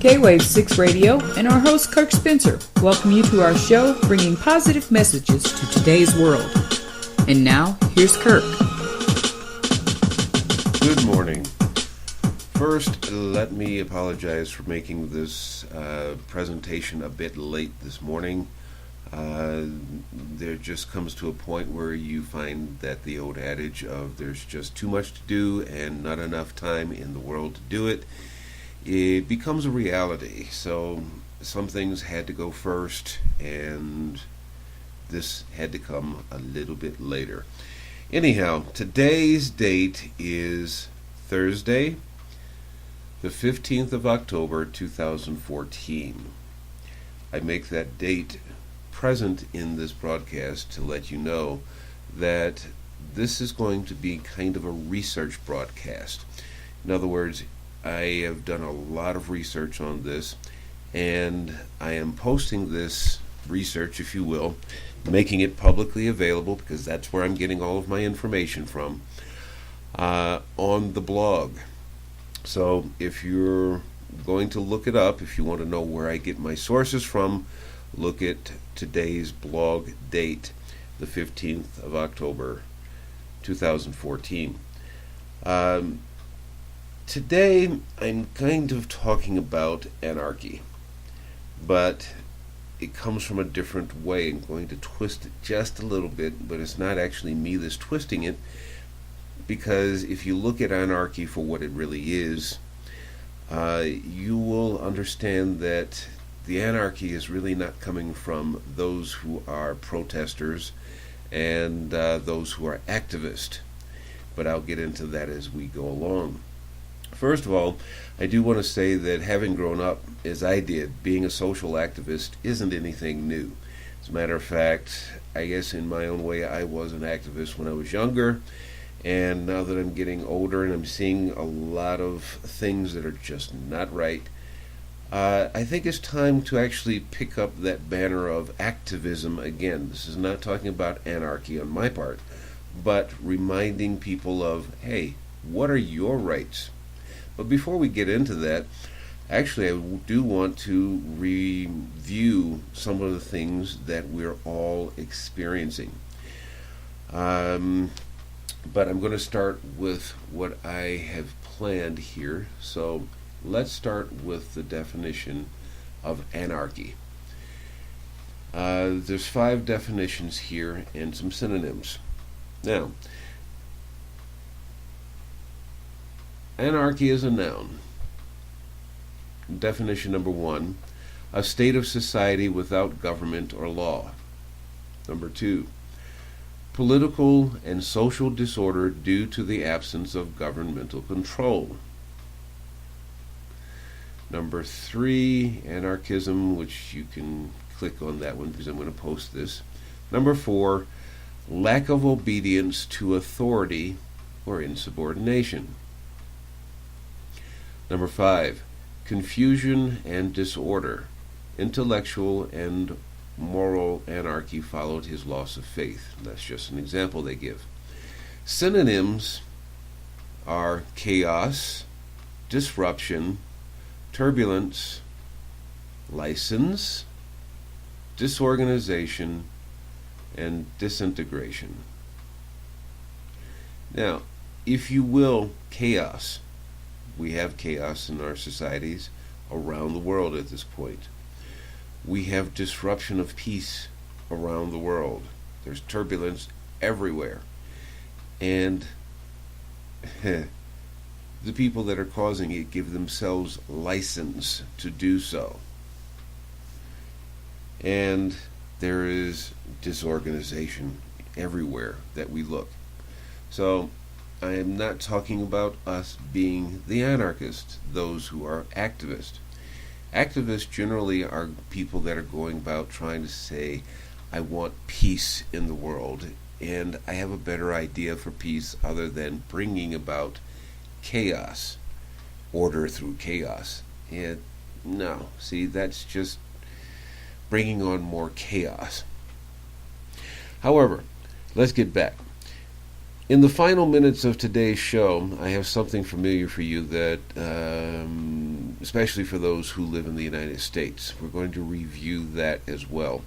K-Wave 6 Radio and our host Kirk Spencer welcome you to our show bringing positive messages to today's world. And now, here's Kirk. Good morning. First, let me apologize for making this presentation a bit late this morning. There just comes to a point where you find that the old adage of there's just too much to do and not enough time in the world to do it, it becomes a reality. So some things had to go first, and this had to come a little bit later. Anyhow, today's date is Thursday, the 15th of October, 2014. I make that date present in this broadcast to let you know that this is going to be kind of a research broadcast. In other words, I have done a lot of research on this, and I am posting this research, if you will, making it publicly available, because that's where I'm getting all of my information from, on the blog. So if you're going to look it up, if you want to know where I get my sources from, look at today's blog date, the 15th of October, 2014. Today, I'm kind of talking about anarchy, but it comes from a different way. I'm going to twist it just a little bit, but it's not actually me that's twisting it, because if you look at anarchy for what it really is, you will understand that the anarchy is really not coming from those who are protesters and those who are activists. But I'll get into that as we go along. First of all, I do want to say that having grown up as I did, being a social activist isn't anything new. As a matter of fact, I guess in my own way I was an activist when I was younger, and now that I'm getting older and I'm seeing a lot of things that are just not right, I think it's time to actually pick up that banner of activism again. This is not talking about anarchy on my part, but reminding people of, hey, what are your rights? But before we get into that, actually I do want to review some of the things that we're all experiencing. But I'm going to start with what I have planned here. So let's start with the definition of anarchy. There's 5 definitions here and some synonyms. Now, anarchy is a noun. Definition number 1, a state of society without government or law. Number 2, political and social disorder due to the absence of governmental control. Number 3, anarchism, which you can click on that one because I'm going to post this. Number 4, lack of obedience to authority or insubordination. Number 5, confusion and disorder. Intellectual and moral anarchy followed his loss of faith. That's just an example they give. Synonyms are chaos, disruption, turbulence, license, disorganization, and disintegration. Now, if you will, chaos. We have chaos in our societies around the world at this point. We have disruption of peace around the world. There's turbulence everywhere. And the people that are causing it give themselves license to do so. And there is disorganization everywhere that we look. So I am not talking about us being the anarchists, those who are activists. Activists generally are people that are going about trying to say, I want peace in the world, and I have a better idea for peace other than bringing about chaos, order through chaos. And no, see, that's just bringing on more chaos. However, let's get back. In the final minutes of today's show, I have something familiar for you that, especially for those who live in the United States, we're going to review that as well.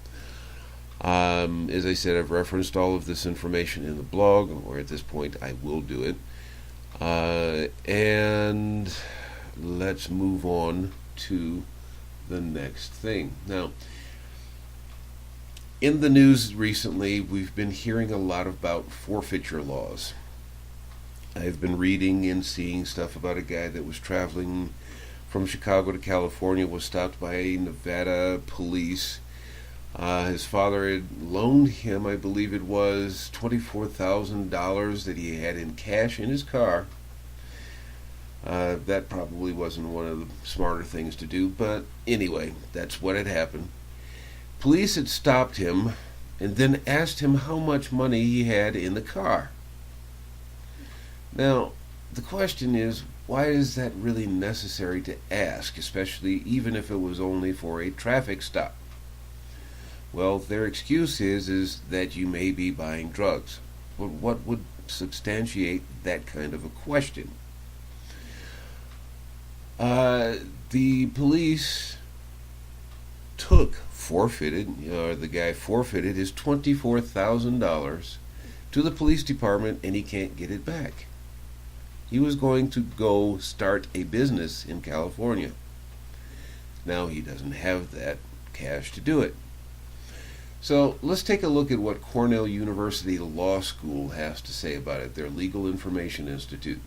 As I said, I've referenced all of this information in the blog, or at this point I will do it. And let's move on to the next thing. Now, in the news recently, we've been hearing a lot about forfeiture laws. I've been reading and seeing stuff about a guy that was traveling from Chicago to California, was stopped by Nevada police. His father had loaned him, I believe it was, $24,000 that he had in cash in his car. That probably wasn't one of the smarter things to do, but anyway, that's what had happened. Police had stopped him and then asked him how much money he had in the car. Now, the question is, why is that really necessary to ask, especially even if it was only for a traffic stop? Well, their excuse is that you may be buying drugs. But what would substantiate that kind of a question? The police the guy forfeited his $24,000 to the police department, and he can't get it back. He was going to go start a business in California. Now he doesn't have that cash to do it. So let's take a look at what Cornell University Law School has to say about it, their Legal Information Institute.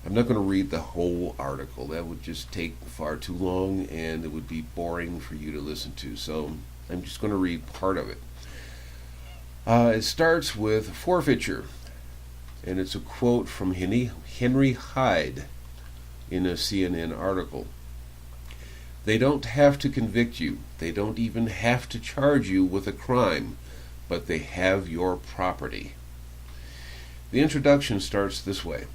I'm not going to read the whole article. That would just take far too long, and it would be boring for you to listen to. So I'm just going to read part of it. It starts with forfeiture, and it's a quote from Henry Hyde in a CNN article. They don't have to convict you. They don't even have to charge you with a crime, but they have your property. The introduction starts this way.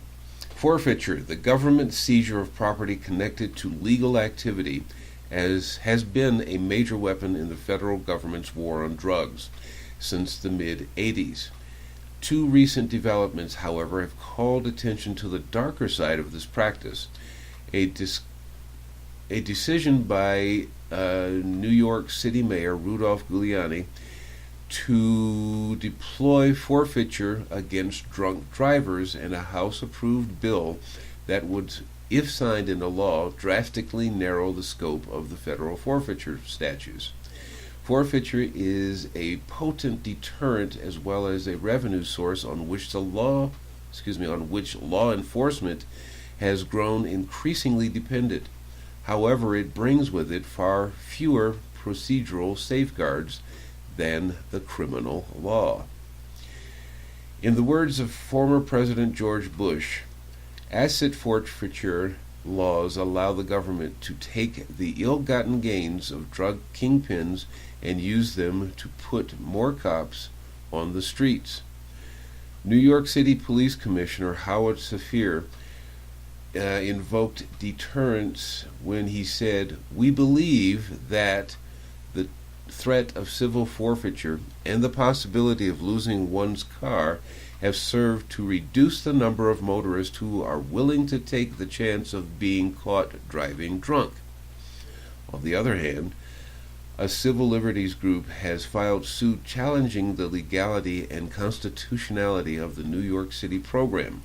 Forfeiture, the government seizure of property connected to legal activity, has been a major weapon in the federal government's war on drugs since the mid-'80s. Two recent developments, however, have called attention to the darker side of this practice. A decision by New York City Mayor Rudolph Giuliani to deploy forfeiture against drunk drivers, and a House-approved bill that would, if signed into law, drastically narrow the scope of the federal forfeiture statutes. Forfeiture is a potent deterrent as well as a revenue source on which law enforcement has grown increasingly dependent. However, it brings with it far fewer procedural safeguards than the criminal law. In the words of former President George Bush, asset forfeiture laws allow the government to take the ill-gotten gains of drug kingpins and use them to put more cops on the streets. New York City Police Commissioner Howard Safir invoked deterrence when he said, "We believe that the threat of civil forfeiture and the possibility of losing one's car have served to reduce the number of motorists who are willing to take the chance of being caught driving drunk." On the other hand, a civil liberties group has filed suit challenging the legality and constitutionality of the New York City program,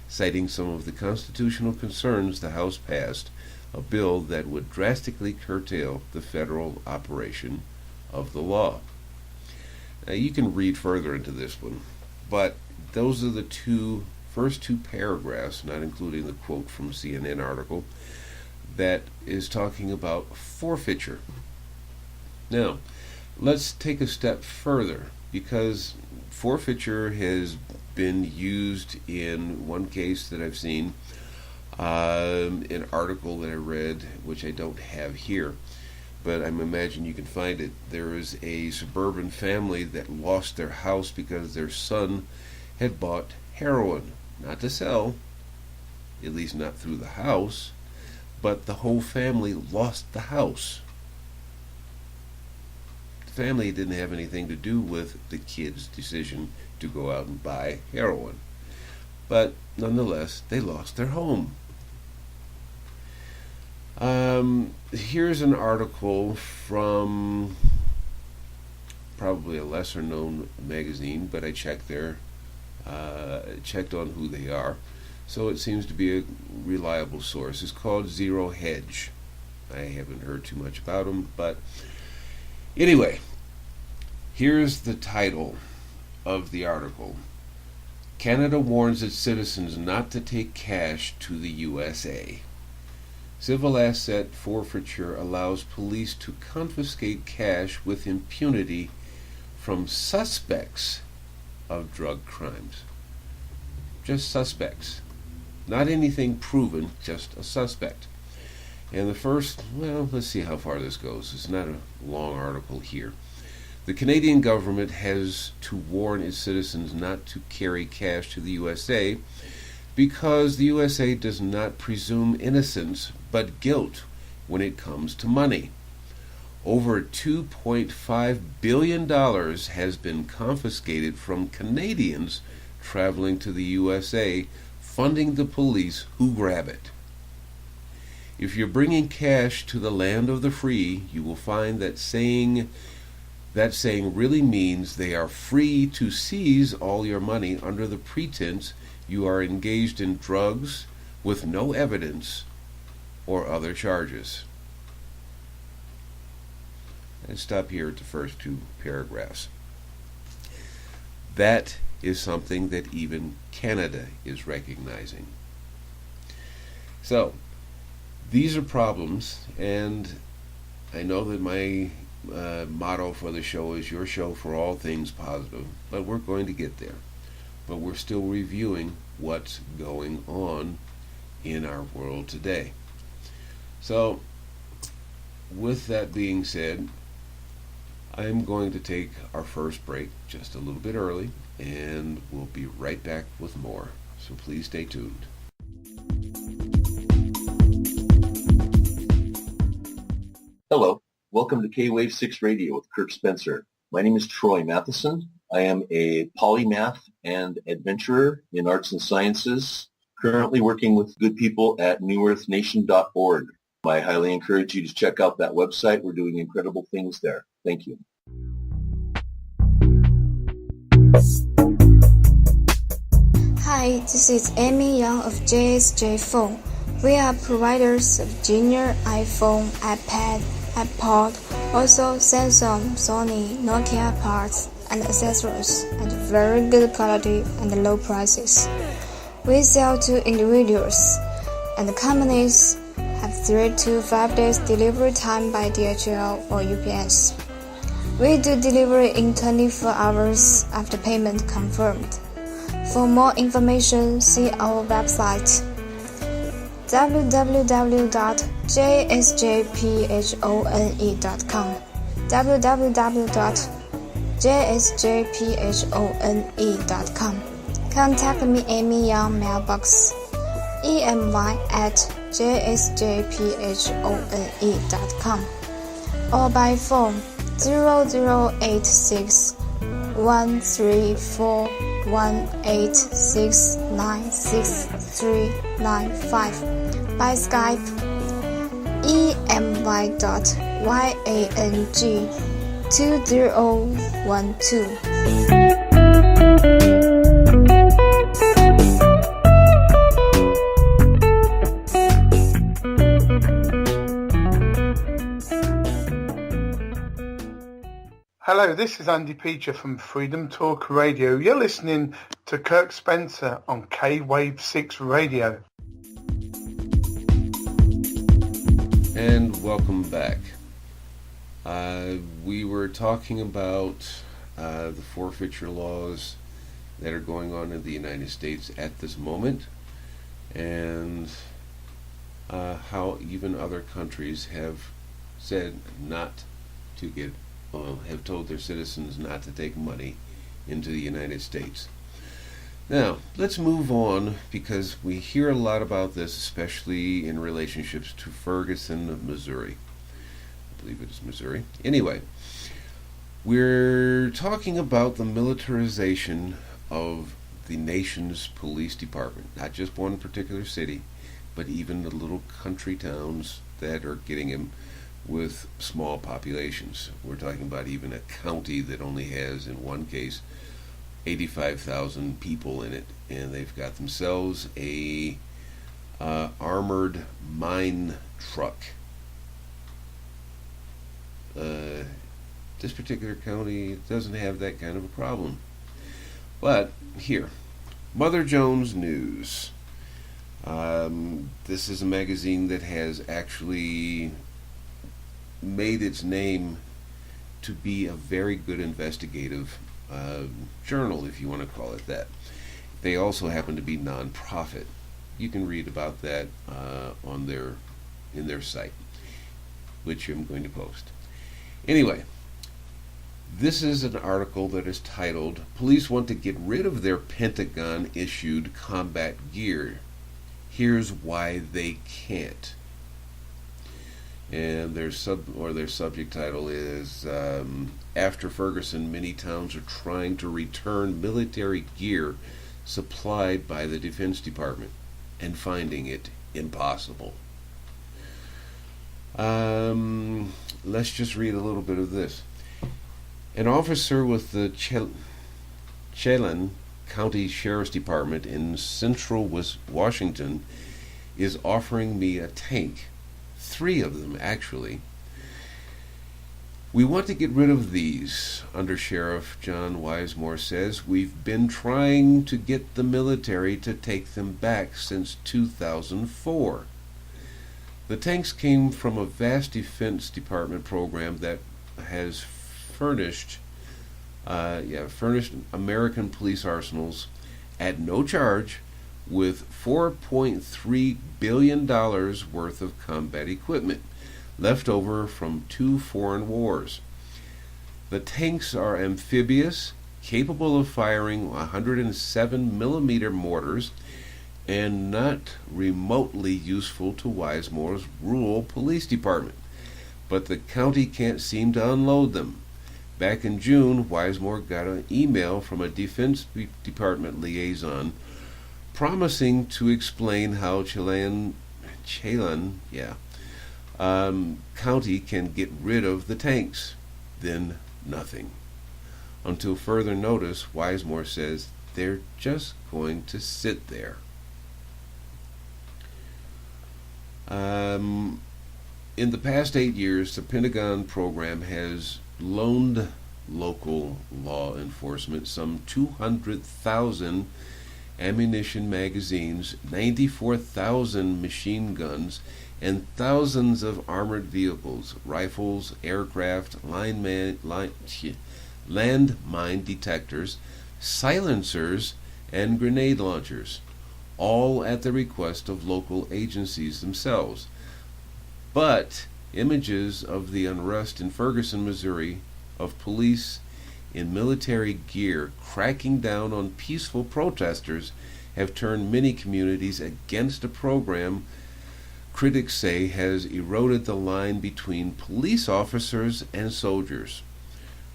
citing some of the constitutional concerns the House passed, a bill that would drastically curtail the federal operation of the law. Now, you can read further into this one, but those are the first two paragraphs, not including the quote from CNN article, that is talking about forfeiture. Now, let's take a step further, because forfeiture has been used in one case that I've seen, an article that I read, which I don't have here, but I imagine you can find it. There is a suburban family that lost their house because their son had bought heroin, not to sell, at least not through the house, but the whole family lost the house. family didn't have anything to do with the kid's decision to go out and buy heroin. But nonetheless, they lost their home. Here's an article from probably a lesser known magazine, but I checked checked on who they are. So it seems to be a reliable source. It's called Zero Hedge. I haven't heard too much about them, but anyway, here's the title of the article. Canada warns its citizens not to take cash to the USA. Civil asset forfeiture allows police to confiscate cash with impunity from suspects of drug crimes. Just suspects. Not anything proven, just a suspect. And the first, well, let's see how far this goes. It's not a long article here. The Canadian government has to warn its citizens not to carry cash to the USA because the USA does not presume innocence but guilt when it comes to money. Over $2.5 billion has been confiscated from Canadians traveling to the USA, funding the police who grab it. If you're bringing cash to the land of the free, you will find that saying really means they are free to seize all your money under the pretense you are engaged in drugs with no evidence or other charges. And stop here at the first two paragraphs. That is something that even Canada is recognizing. So, these are problems, and I know that my motto for the show is your show for all things positive, but we're going to get there. But we're still reviewing what's going on in our world today. So, with that being said, I'm going to take our first break just a little bit early, and we'll be right back with more. So please stay tuned. Hello, welcome to K-Wave 6 Radio with Kirk Spencer. My name is Troy Matheson. I am a polymath and adventurer in arts and sciences, currently working with good people at newearthnation.org. I highly encourage you to check out that website. We're doing incredible things there. Thank you. Hi, this is Amy Young of JSJ Phone. We are providers of junior iPhone, iPad, iPod, also Samsung, Sony, Nokia parts and accessories at very good quality and low prices. We sell to individuals and companies, have 3 to 5 days delivery time by DHL or UPS. We do delivery in 24 hours after payment confirmed. For more information, see our website www.jsjphone.com www.jsjphone.com. Contact me Amy Young mailbox emy@jsjphone.com or by phone 0086 134 1869639 by Skype emy.yang2012. Hello, this is Andy Peacher from Freedom Talk Radio. You're listening to Kirk Spencer on K-Wave 6 Radio. And welcome back. We were talking about the forfeiture laws that are going on in the United States at this moment, and how even other countries have said not to get have told their citizens not to take money into the United States. Now, let's move on, because we hear a lot about this, especially in relationships to Ferguson, Missouri. I believe it is Missouri. Anyway, We're talking about the militarization of the nation's police department, not just one particular city, but even the little country towns that are getting them with small populations. We're talking about even a county that only has, in one case, 85,000 people in it, and they've got themselves a armored mine truck. This particular county doesn't have that kind of a problem. But here, Mother Jones News. This is a magazine that has actually made its name to be a very good investigative journal, if you want to call it that. They also happen to be non-profit. You can read about that in their site, which I'm going to post. Anyway, this is an article that is titled, "Police Want to Get Rid of Their Pentagon-Issued Combat Gear. Here's Why They Can't." And their subject title is, "After Ferguson, many towns are trying to return military gear supplied by the Defense Department and finding it impossible." Let's just read a little bit of this. An officer with the Chelan County Sheriff's Department in central Washington is offering me a tank. 3 of them, actually. "We want to get rid of these," Under Sheriff John Wisemore says. "We've been trying to get the military to take them back since 2004. The tanks came from a vast Defense Department program that has furnished American police arsenals at no charge with $4.3 billion worth of combat equipment left over from 2 foreign wars. The tanks are amphibious, capable of firing 107mm mortars, and not remotely useful to Wisemore's rural police department. But the county can't seem to unload them. Back in June, Wisemore got an email from a Defense Department liaison promising to explain how Chelan County can get rid of the tanks. Then nothing. Until further notice, Wisemore says they're just going to sit there. In the past 8 years, the Pentagon program has loaned local law enforcement some 200,000 ammunition magazines, 94,000 machine guns, and thousands of armored vehicles, rifles, aircraft, landmine detectors, silencers, and grenade launchers, all at the request of local agencies themselves. But images of the unrest in Ferguson, Missouri, of police in military gear cracking down on peaceful protesters have turned many communities against a program critics say has eroded the line between police officers and soldiers.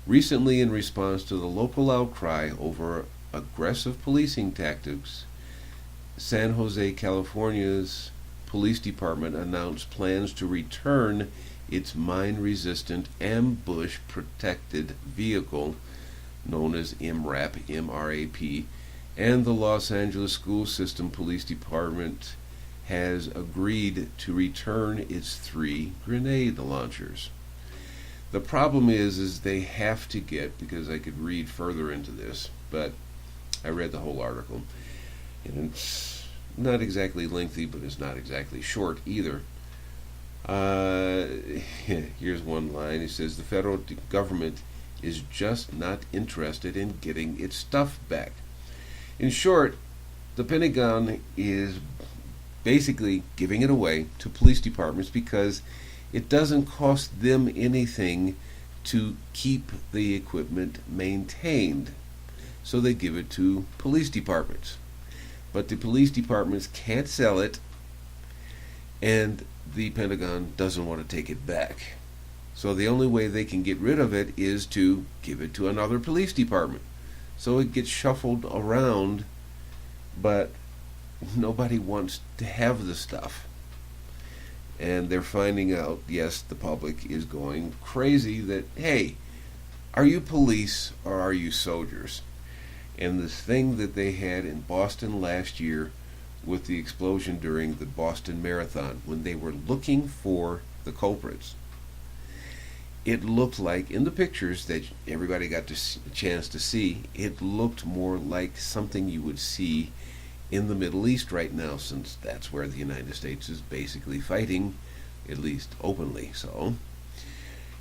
Recently, in response to the local outcry over aggressive policing tactics, San Jose, California's police department announced plans to return its mine-resistant ambush-protected vehicle, known as MRAP, M-R-A-P, and the Los Angeles School System Police Department has agreed to return its 3 grenade launchers. The problem is they have to get, because I could read further into this, but I read the whole article, and it's not exactly lengthy, but it's not exactly short either. Here's one line. It says, "The federal government is just not interested in getting its stuff back." In short, the Pentagon is basically giving it away to police departments because it doesn't cost them anything to keep the equipment maintained. So they give it to police departments. But the police departments can't sell it, and the Pentagon doesn't want to take it back. So the only way they can get rid of it is to give it to another police department. So it gets shuffled around, but nobody wants to have the stuff. And they're finding out, yes, the public is going crazy that, hey, are you police or are you soldiers? And this thing that they had in Boston last year with the explosion during the Boston Marathon, when they were looking for the culprits, it looked like, in the pictures that everybody got a chance to see, it looked more like something you would see in the Middle East right now, since that's where the United States is basically fighting, at least openly so.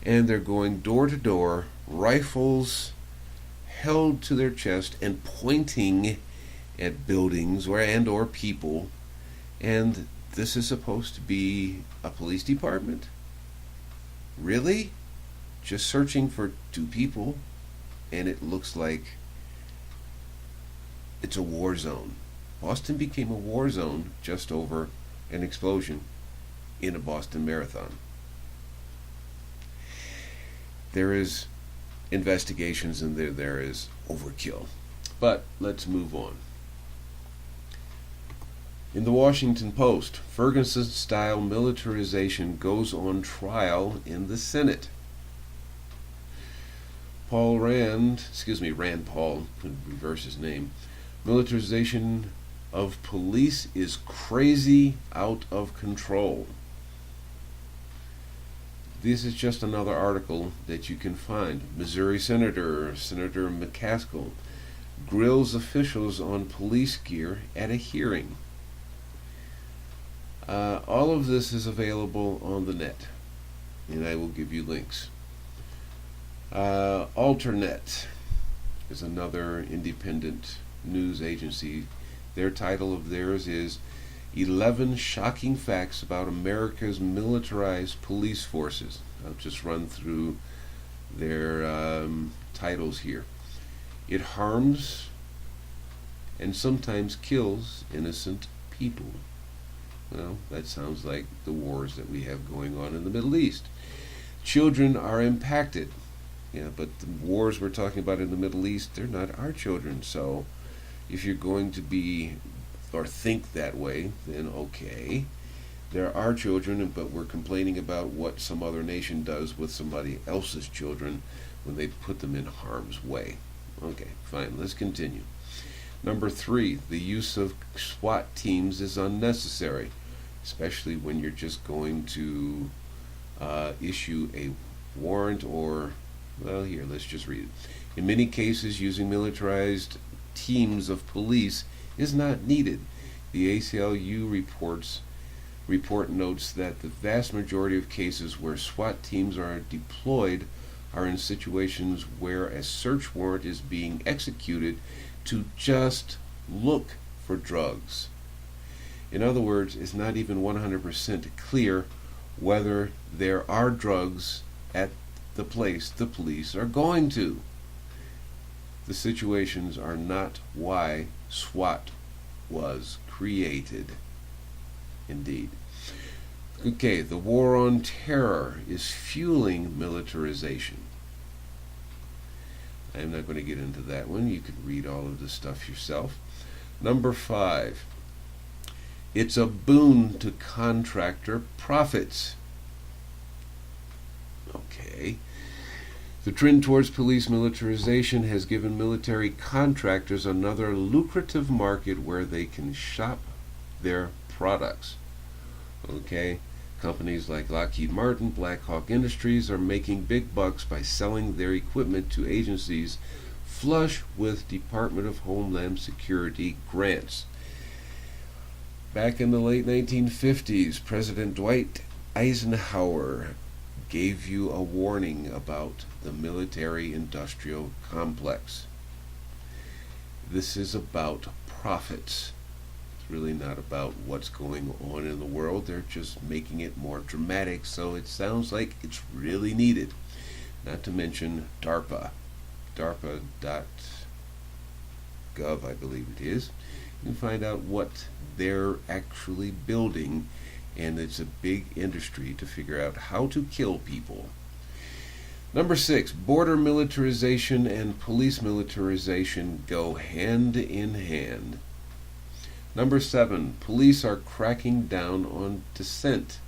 And they're going door to door, rifles held to their chest and pointing at buildings or people. And this is supposed to be a police department? Really? Just searching for two people, and it looks like it's a war zone. Boston became a war zone just over an explosion in a Boston Marathon. There is investigations and there is overkill. But let's move on. In the Washington Post, Ferguson-style militarization goes on trial in the Senate. Rand Paul, could reverse his name. Militarization of police is crazy out of control. This is just another article that you can find. Missouri Senator McCaskill grills officials on police gear at a hearing. All of this is available on the net, and I will give you links. Alternet is another independent news agency. Their title of theirs is 11 Shocking Facts About America's Militarized Police Forces. I'll just run through their titles here. It harms and sometimes kills innocent people. Well, that sounds like the wars that we have going on in the Middle East. Children are impacted. Yeah, but the wars we're talking about in the Middle East, they're not our children. So if you're going to be or think that way, then okay. There are children, but we're complaining about what some other nation does with somebody else's children when they put them in harm's way. Okay, fine, let's continue. Number 3, the use of SWAT teams is unnecessary, especially when you're just going to issue a warrant or, well, here, let's just read it. In many cases, using militarized teams of police is not needed. The ACLU report notes that the vast majority of cases where SWAT teams are deployed are in situations where a search warrant is being executed to just look for drugs. In other words, it's not even 100% clear whether there are drugs at the place the police are going to. The situations are not why SWAT was created. Indeed. Okay, the war on terror is fueling militarization. I'm not going to get into that one. You can read all of this stuff yourself. Number 5. It's a boon to contractor profits. Okay. The trend towards police militarization has given military contractors another lucrative market where they can shop their products. Okay. Companies like Lockheed Martin, Black Hawk Industries are making big bucks by selling their equipment to agencies flush with Department of Homeland Security grants. Back in the late 1950s, President Dwight Eisenhower gave you a warning about the military-industrial complex. This is about profits. Really not about what's going on in the world. They're just making it more dramatic, so it sounds like it's really needed. Not to mention DARPA. DARPA.gov, I believe it is. You can find out what they're actually building, and it's a big industry to figure out how to kill people. Number 6, border militarization and police militarization go hand in hand. Number 7, police are cracking down on dissent.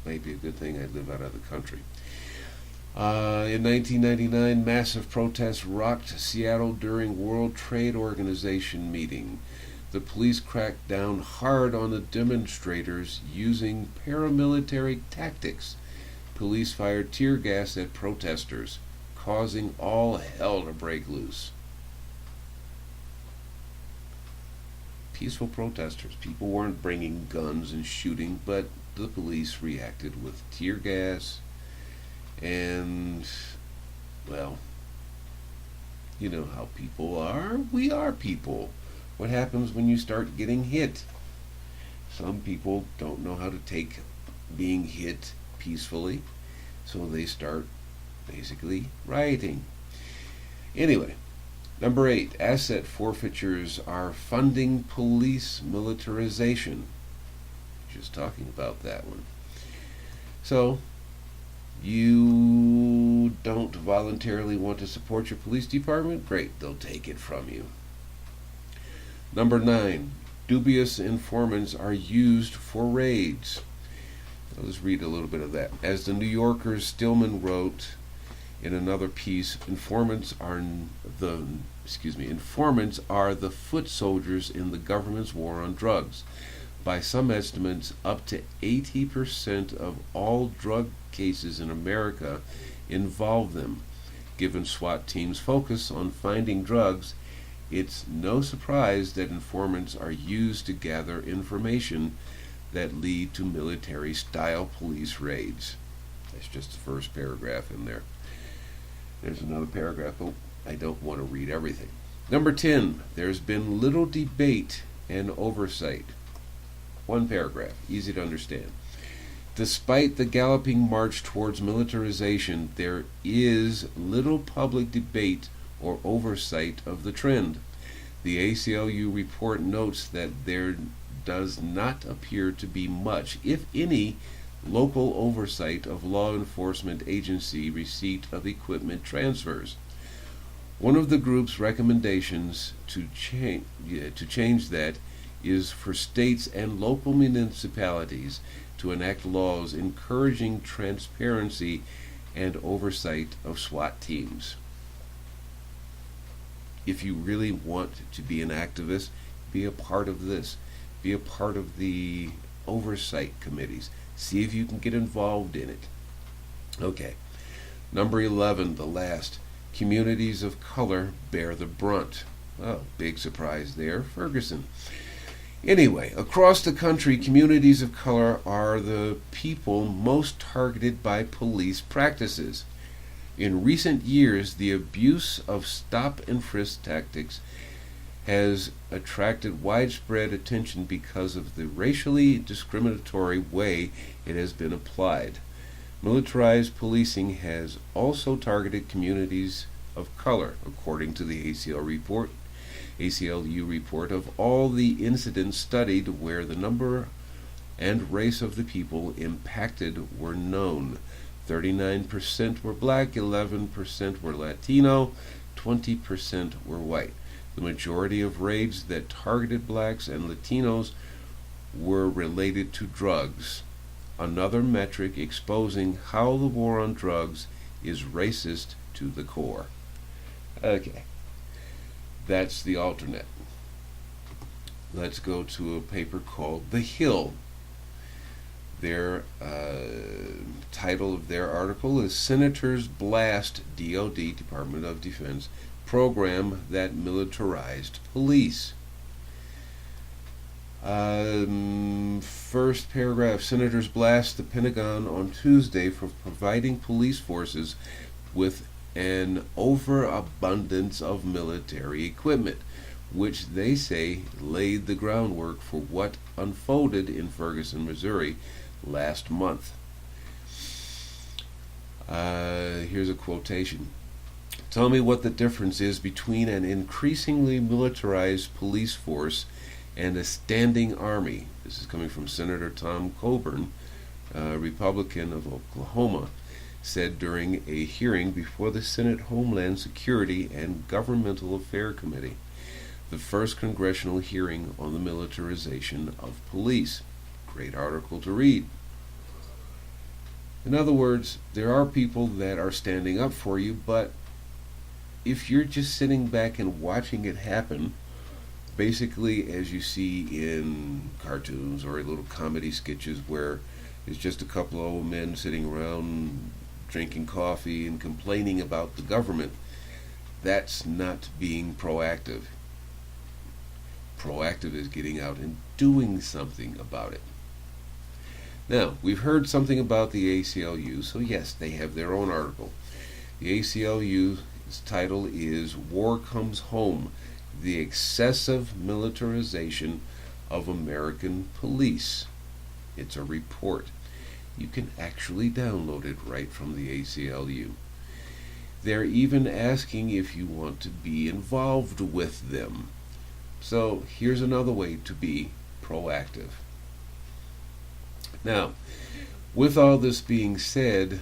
Maybe a good thing I live out of the country. In 1999, massive protests rocked Seattle during World Trade Organization meeting. The police cracked down hard on the demonstrators using paramilitary tactics. Police fired tear gas at protesters, causing all hell to break loose. Peaceful protesters. People weren't bringing guns and shooting, but the police reacted with tear gas and, well, you know how people are. We are people. What happens when you start getting hit? Some people don't know how to take being hit peacefully, so they start basically rioting. Anyway, number 8, asset forfeitures are funding police militarization. Just talking about that one. So, you don't voluntarily want to support your police department? Great, they'll take it from you. Number 9, dubious informants are used for raids. Let's read a little bit of that. As the New Yorker's Stillman wrote in another piece, informants are the foot soldiers in the government's war on drugs. By some estimates, up to 80% of all drug cases in America involve them. Given SWAT teams' focus on finding drugs, it's no surprise that informants are used to gather information that lead to military-style police raids. That's just the first paragraph in there. There's another paragraph, but I don't want to read everything. Number 10, there's been little debate and oversight. One paragraph, easy to understand. Despite the galloping march towards militarization, there is little public debate or oversight of the trend. The ACLU report notes that there does not appear to be much, if any, local oversight of law enforcement agency receipt of equipment transfers. One of the group's recommendations to change that is for states and local municipalities to enact laws encouraging transparency and oversight of SWAT teams. If you really want to be an activist, be a part of this. Be a part of the oversight committees. See if you can get involved in it. Okay. Number 11, the last. Communities of color bear the brunt. Oh, big surprise there. Ferguson. Anyway, across the country, communities of color are the people most targeted by police practices. In recent years, the abuse of stop and frisk tactics has attracted widespread attention because of the racially discriminatory way it has been applied. Militarized policing has also targeted communities of color, according to the ACLU report. Of all the incidents studied where the number and race of the people impacted were known, 39% were black, 11% were Latino, 20% were white. The majority of raids that targeted blacks and Latinos were related to drugs, another metric exposing how the war on drugs is racist to the core. Okay, that's the alternate. Let's go to a paper called The Hill. Their title of their article is Senators Blast DOD, Department of Defense, Program That Militarized Police. First paragraph, Senators blast the Pentagon on Tuesday for providing police forces with an overabundance of military equipment, which they say laid the groundwork for what unfolded in Ferguson, Missouri last month. Here's a quotation. Tell me what the difference is between an increasingly militarized police force and a standing army. This is coming from Senator Tom Coburn Republican of Oklahoma, said during a hearing before the Senate Homeland Security and Governmental Affairs Committee, the first congressional hearing on the militarization of police. Great article to read. In other words, there are people that are standing up for you, but if you're just sitting back and watching it happen, basically as you see in cartoons or little comedy sketches where it's just a couple of old men sitting around drinking coffee and complaining about the government, that's not being proactive. Proactive is getting out and doing something about it. Now, we've heard something about the ACLU, so yes, they have their own article. The ACLU's title is War Comes Home, the Excessive Militarization of American Police. It's a report. You can actually download it right from the ACLU. They're even asking if you want to be involved with them. So here's another way to be proactive. Now, with all this being said,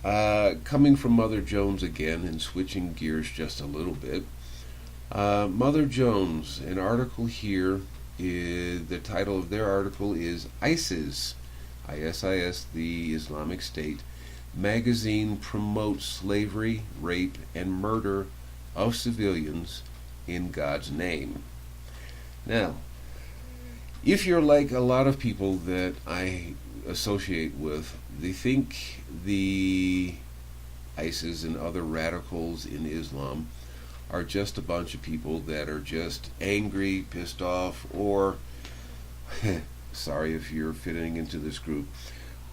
coming from Mother Jones again and switching gears just a little bit, Mother Jones, an article here, the title of their article is ISIS, ISIS, the Islamic State, magazine promotes slavery, rape, and murder of civilians in God's name. Now, if you're like a lot of people that I associate with, they think the ISIS and other radicals in Islam are just a bunch of people that are just angry, pissed off, or, sorry if you're fitting into this group,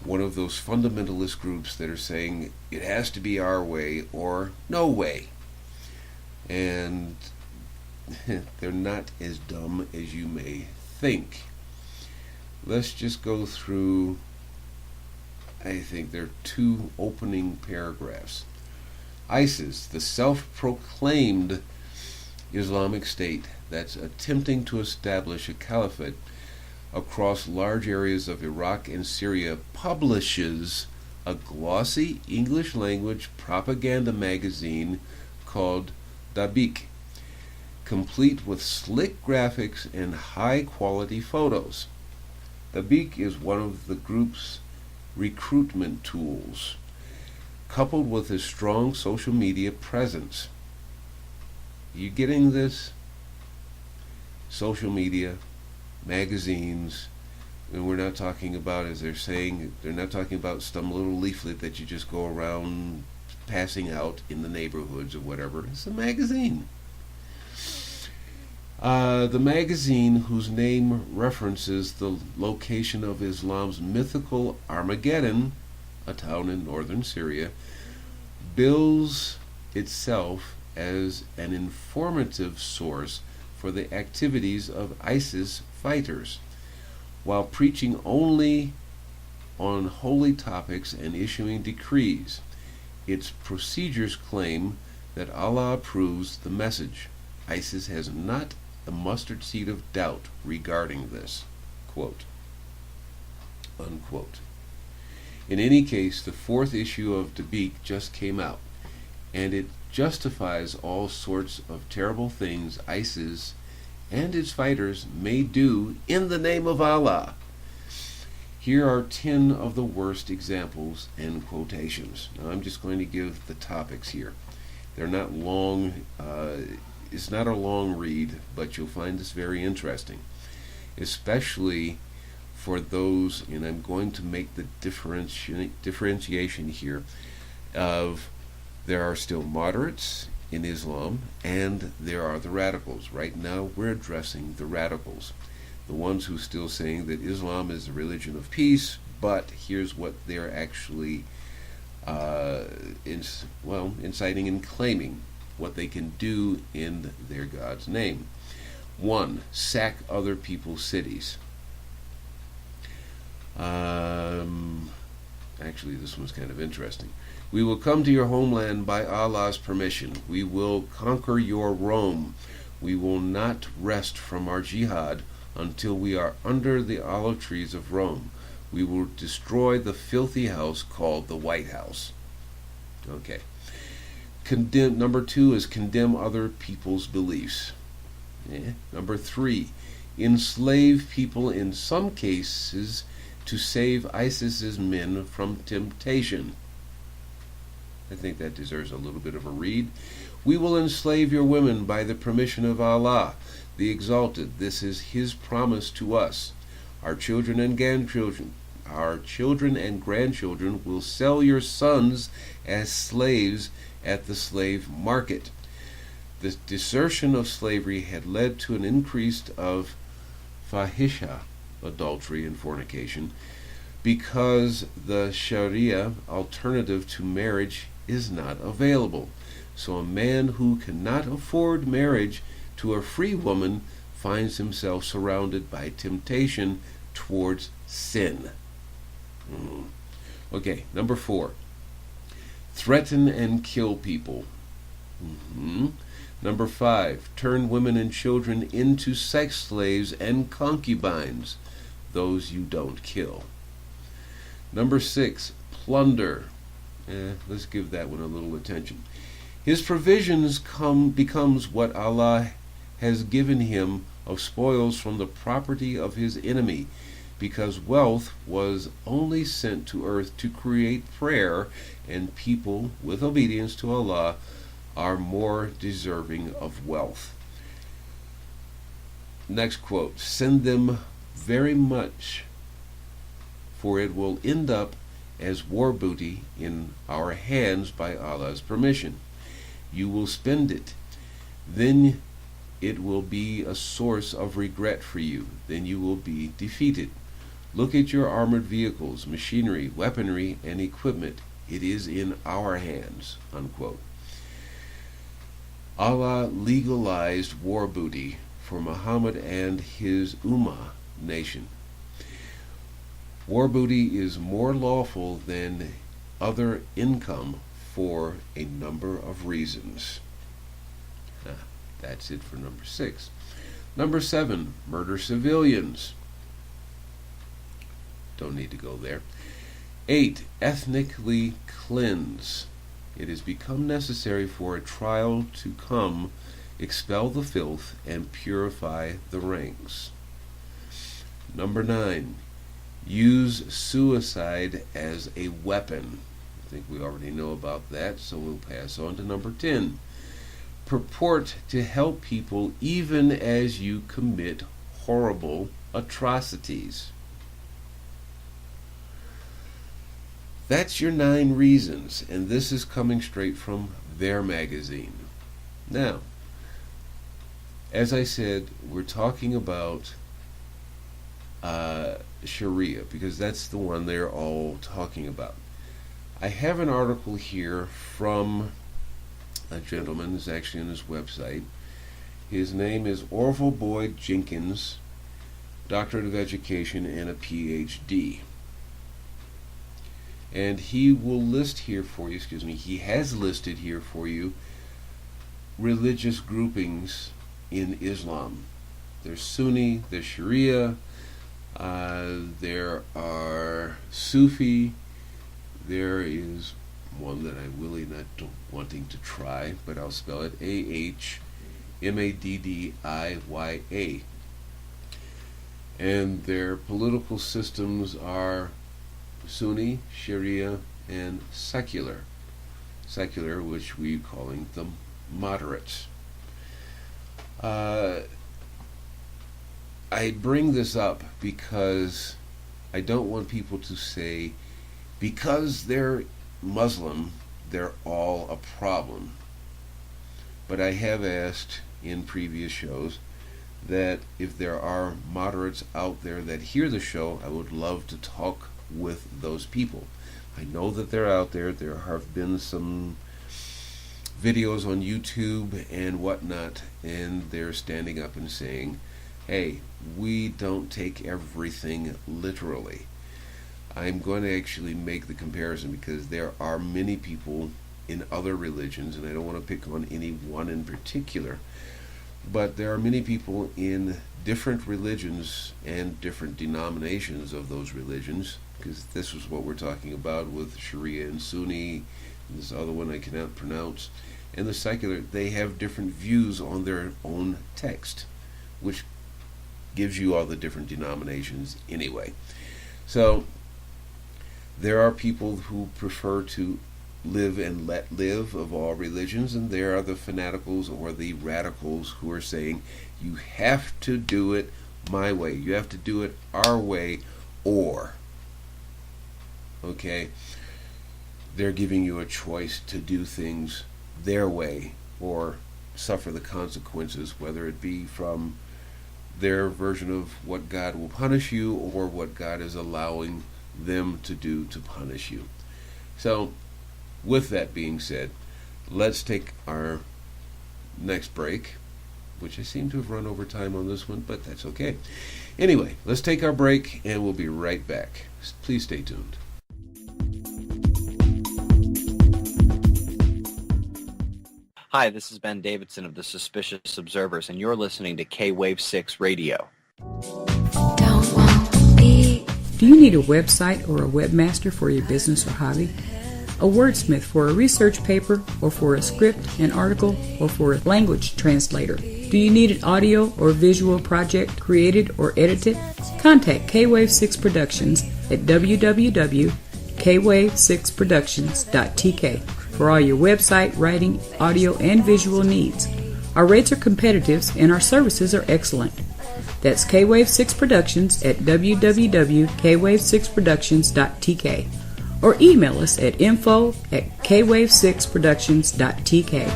one of those fundamentalist groups that are saying it has to be our way or no way. And they're not as dumb as you may think. Let's just go through, I think there are 2 opening paragraphs. ISIS, the self-proclaimed Islamic State that's attempting to establish a caliphate across large areas of Iraq and Syria, publishes a glossy English-language propaganda magazine called Dabiq, complete with slick graphics and high-quality photos. Dabiq is one of the group's recruitment tools, coupled with a strong social media presence. You getting this? Social media, magazines, and we're not talking about, as they're saying, they're not talking about some little leaflet that you just go around passing out in the neighborhoods or whatever. It's a magazine. The magazine, whose name references the location of Islam's mythical Armageddon, a town in northern Syria, bills itself as an informative source for the activities of ISIS fighters, while preaching only on holy topics and issuing decrees. Its procedures claim that Allah approves the message. ISIS has not the mustard seed of doubt regarding this. Quote, unquote. In any case, the 4th issue of Dabiq just came out, and it justifies all sorts of terrible things ISIS and its fighters may do in the name of Allah. Here are 10 of the worst examples and quotations. Now I'm just going to give the topics here. They're not long, it's not a long read, but you'll find this very interesting, especially for those, and I'm going to make the differentiation here of there are still moderates in Islam and there are the radicals. Right now we're addressing the radicals, the ones who still saying that Islam is the religion of peace, but here's what they're actually inciting and claiming what they can do in their God's name. 1, sack other people's cities. Actually, this one's kind of interesting. We will come to your homeland by Allah's permission. We will conquer your Rome. We will not rest from our jihad until we are under the olive trees of Rome. We will destroy the filthy house called the White House. Okay. Number 2 is condemn other people's beliefs. Number 3, enslave people in some cases to save ISIS's men from temptation. I think that deserves a little bit of a read. We will enslave your women by the permission of Allah, the Exalted. This is His promise to us. Our children and grandchildren will sell your sons as slaves at the slave market. The desertion of slavery had led to an increase of fahisha, adultery and fornication, because the Sharia alternative to marriage is not available. So a man who cannot afford marriage to a free woman finds himself surrounded by temptation towards sin. Okay, number 4. Threaten and kill people. Number 5. Turn women and children into sex slaves and concubines, those you don't kill. Number 6. Plunder. Let's give that one a little attention. His provisions becomes what Allah has given him of spoils from the property of his enemy, because wealth was only sent to earth to create prayer, and people with obedience to Allah are more deserving of wealth. Next quote. Send them very much, for it will end up as war booty in our hands by Allah's permission. You will spend it. Then it will be a source of regret for you. Then you will be defeated. Look at your armored vehicles, machinery, weaponry, and equipment. It is in our hands. Unquote. Allah legalized war booty for Muhammad and his Ummah nation. War booty is more lawful than other income for a number of reasons. That's it for number 6. Number 7, murder civilians. Don't need to go there. 8, ethnically cleanse. It has become necessary for a trial to come, expel the filth, and purify the ranks. Number 9, use suicide as a weapon. I think we already know about that, so we'll pass on to number 10. Purport to help people even as you commit horrible atrocities. That's your 9 reasons, and this is coming straight from their magazine. Now, as I said, we're talking about Sharia, because that's the one they're all talking about. I have an article here from a gentleman who's actually on his website. His name is Orville Boyd Jenkins, Doctorate of Education and a PhD. And he will list here for you, he has listed here for you religious groupings in Islam. There's Sunni, there's Sharia, there are Sufi, there is one that I'm really not wanting to try, but I'll spell it Ahmadiyya. And their political systems are Sunni, Sharia, and secular. Secular, which we're calling them moderates. I bring this up because I don't want people to say, because they're Muslim, they're all a problem. But I have asked in previous shows that if there are moderates out there that hear the show, I would love to talk with those people. I know that they're out there. There have been some videos on YouTube and whatnot, and they're standing up and saying, hey, we don't take everything literally. I'm going to actually make the comparison because there are many people in other religions, and I don't want to pick on any one in particular, But there are many people in different religions and different denominations of those religions, because this is what we're talking about with Sharia and Sunni, and this other one I cannot pronounce, and the secular. They have different views on their own text, which gives you all the different denominations anyway. So there are people who prefer to live and let live of all religions, and there are the fanaticals or the radicals who are saying you have to do it my way, you have to do it our way, or okay, they're giving you a choice to do things their way or suffer the consequences, whether it be from their version of what God will punish you or what God is allowing them to do to punish you. So with that being said, let's take our next break, which I seem to have run over time on this one, but that's okay. Anyway, let's take our break and we'll be right back. Please stay tuned. Hi, this is Ben Davidson of the Suspicious Observers, and you're listening to K-Wave 6 Radio. Do you need a website or a webmaster for your business or hobby? A wordsmith for a research paper, or for a script, an article, or for a language translator? Do you need an audio or visual project created or edited? Contact K-Wave 6 Productions at www.kwave6productions.tk for all your website, writing, audio, and visual needs. Our rates are competitive and our services are excellent. That's K-Wave 6 Productions at www.kwave6productions.tk or email us at info@kwave6productions.tk.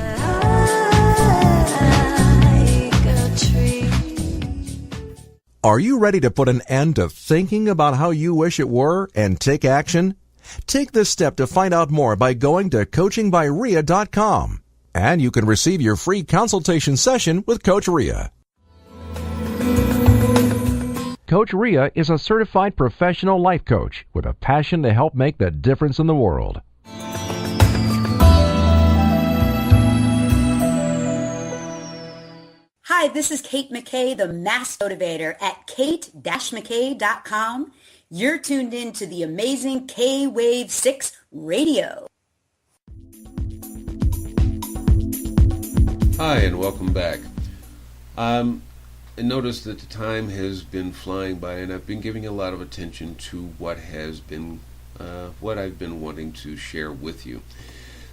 Are you ready to put an end to thinking about how you wish it were and take action? Take this step to find out more by going to coachingbyria.com, and you can receive your free consultation session with Coach Ria. Coach Ria is a certified professional life coach with a passion to help make the difference in the world. Hi, this is Kate McKay, the Mass Motivator at kate-mckay.com. You're tuned in to the amazing K-Wave 6 Radio. Hi, and welcome back. I noticed that the time has been flying by, and I've been giving a lot of attention to what I've been wanting to share with you.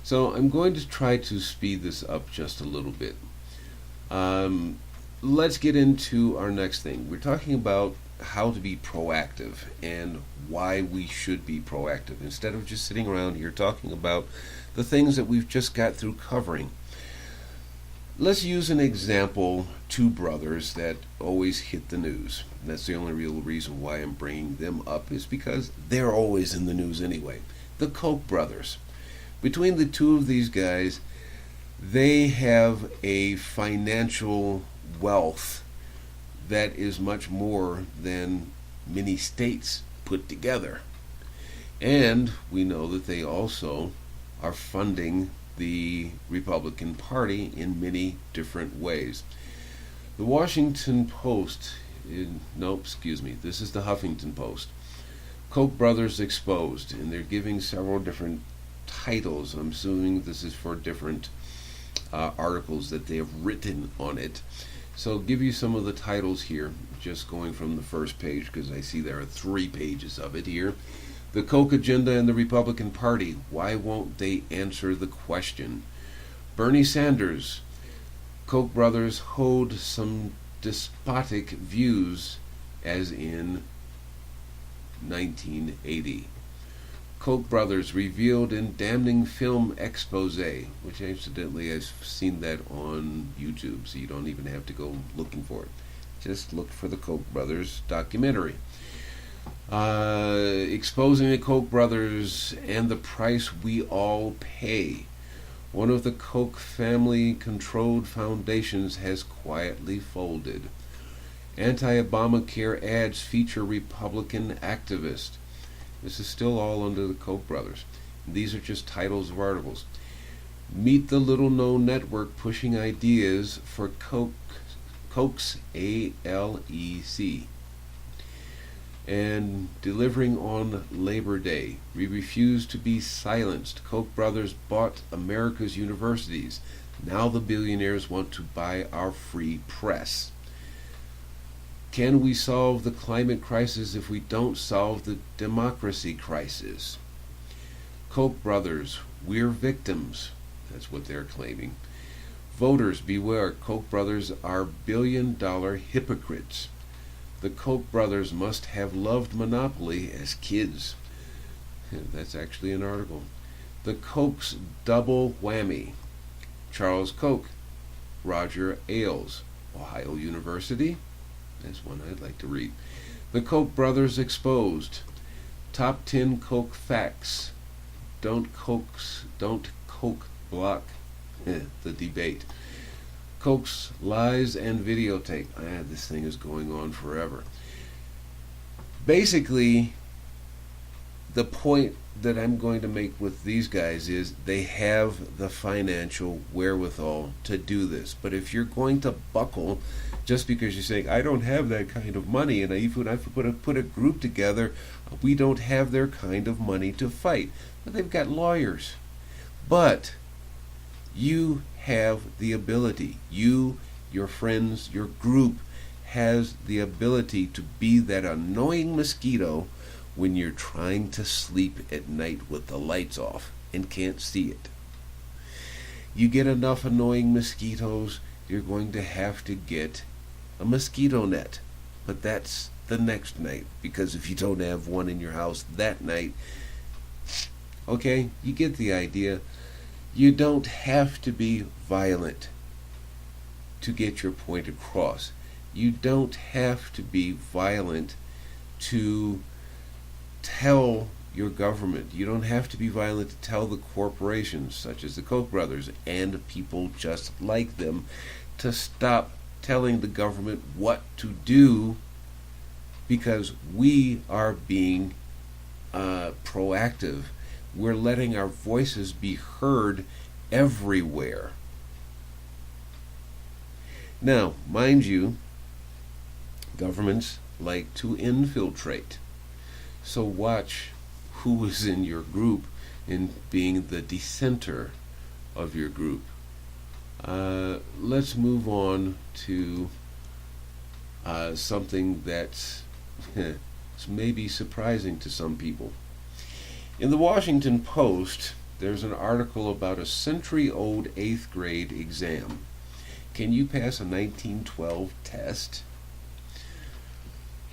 So I'm going to try to speed this up just a little bit. Let's get into our next thing. We're talking about how to be proactive and why we should be proactive, instead of just sitting around here talking about the things that we've just got through covering. Let's use an example, two brothers that always hit the news. And that's the only real reason why I'm bringing them up, is because they're always in the news anyway. The Koch brothers. Between the two of these guys, they have a financial wealth that is much more than many states put together. And we know that they also are funding the Republican Party in many different ways. The Washington Post, this is the Huffington Post. Koch brothers exposed, and they're giving several different titles. I'm assuming this is for different articles that they have written on it. So I'll give you some of the titles here, just going from the first page, because I see there are 3 pages of it here. The Koch agenda and the Republican Party. Why won't they answer the question? Bernie Sanders. Koch brothers hold some despotic views, as in 1980. Koch brothers revealed in damning film expose, which incidentally I've seen that on YouTube, so you don't even have to go looking for it. Just look for the Koch brothers documentary. Exposing the Koch brothers and the price we all pay. One of the Koch family-controlled foundations has quietly folded. Anti-Obamacare ads feature Republican activist. This is still all under the Koch brothers. These are just titles of articles. Meet the little-known network pushing ideas for Coke's ALEC. And delivering on Labor Day. We refuse to be silenced. Koch brothers bought America's universities. Now the billionaires want to buy our free press. Can we solve the climate crisis if we don't solve the democracy crisis? Koch brothers, we're victims. That's what they're claiming. Voters, beware. Koch brothers are billion-dollar hypocrites. The Koch brothers must have loved monopoly as kids. That's actually an article. The Koch's double whammy. Charles Koch, Roger Ailes, Ohio University. That's one I'd like to read. The Koch brothers exposed. Top 10 Koch facts. Don't Koch block the debate. Koch's lies and videotape. This thing is going on forever. Basically, the point that I'm going to make with these guys is they have the financial wherewithal to do this. But if you're going to buckle just because you're saying, I don't have that kind of money, and even if I put a group together, we don't have their kind of money to fight. But they've got lawyers. But you have the ability. You, your friends, your group has the ability to be that annoying mosquito when you're trying to sleep at night with the lights off and can't see it. You get enough annoying mosquitoes, you're going to have to get a mosquito net. But that's the next night, because if you don't have one in your house that night, okay, you get the idea. You don't have to be violent to get your point across. You don't have to be violent to tell your government. You don't have to be violent to tell the corporations, such as the Koch brothers and people just like them, to stop telling the government what to do, because we are being proactive. We're letting our voices be heard everywhere. Now, mind you, governments like to infiltrate. So watch who is in your group in being the dissenter of your group. Let's move on to something that's maybe surprising to some people. In the Washington Post, there's an article about a century-old 8th grade exam. Can you pass a 1912 test?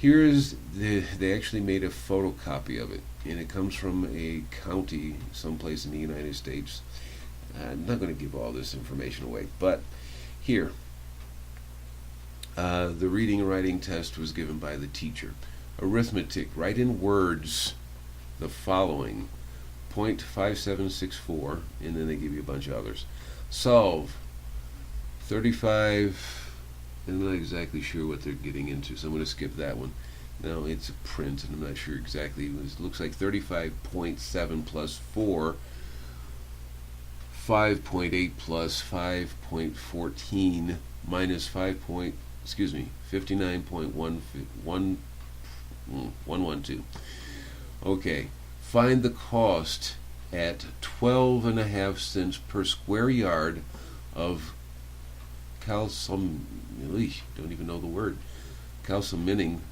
They actually made a photocopy of it, and it comes from a county someplace in the United States. I'm not going to give all this information away, but here, the reading and writing test was given by the teacher. Arithmetic, write in words the following: 0.5764, and then they give you a bunch of others. Solve 35. I'm not exactly sure what they're getting into, so I'm going to skip that one. No, it's a print, and I'm not sure exactly. It looks like 35.7 plus 4, 5.8 plus 5.14 minus 59.112. Okay, find the cost at 12.5 cents per square yard of calcining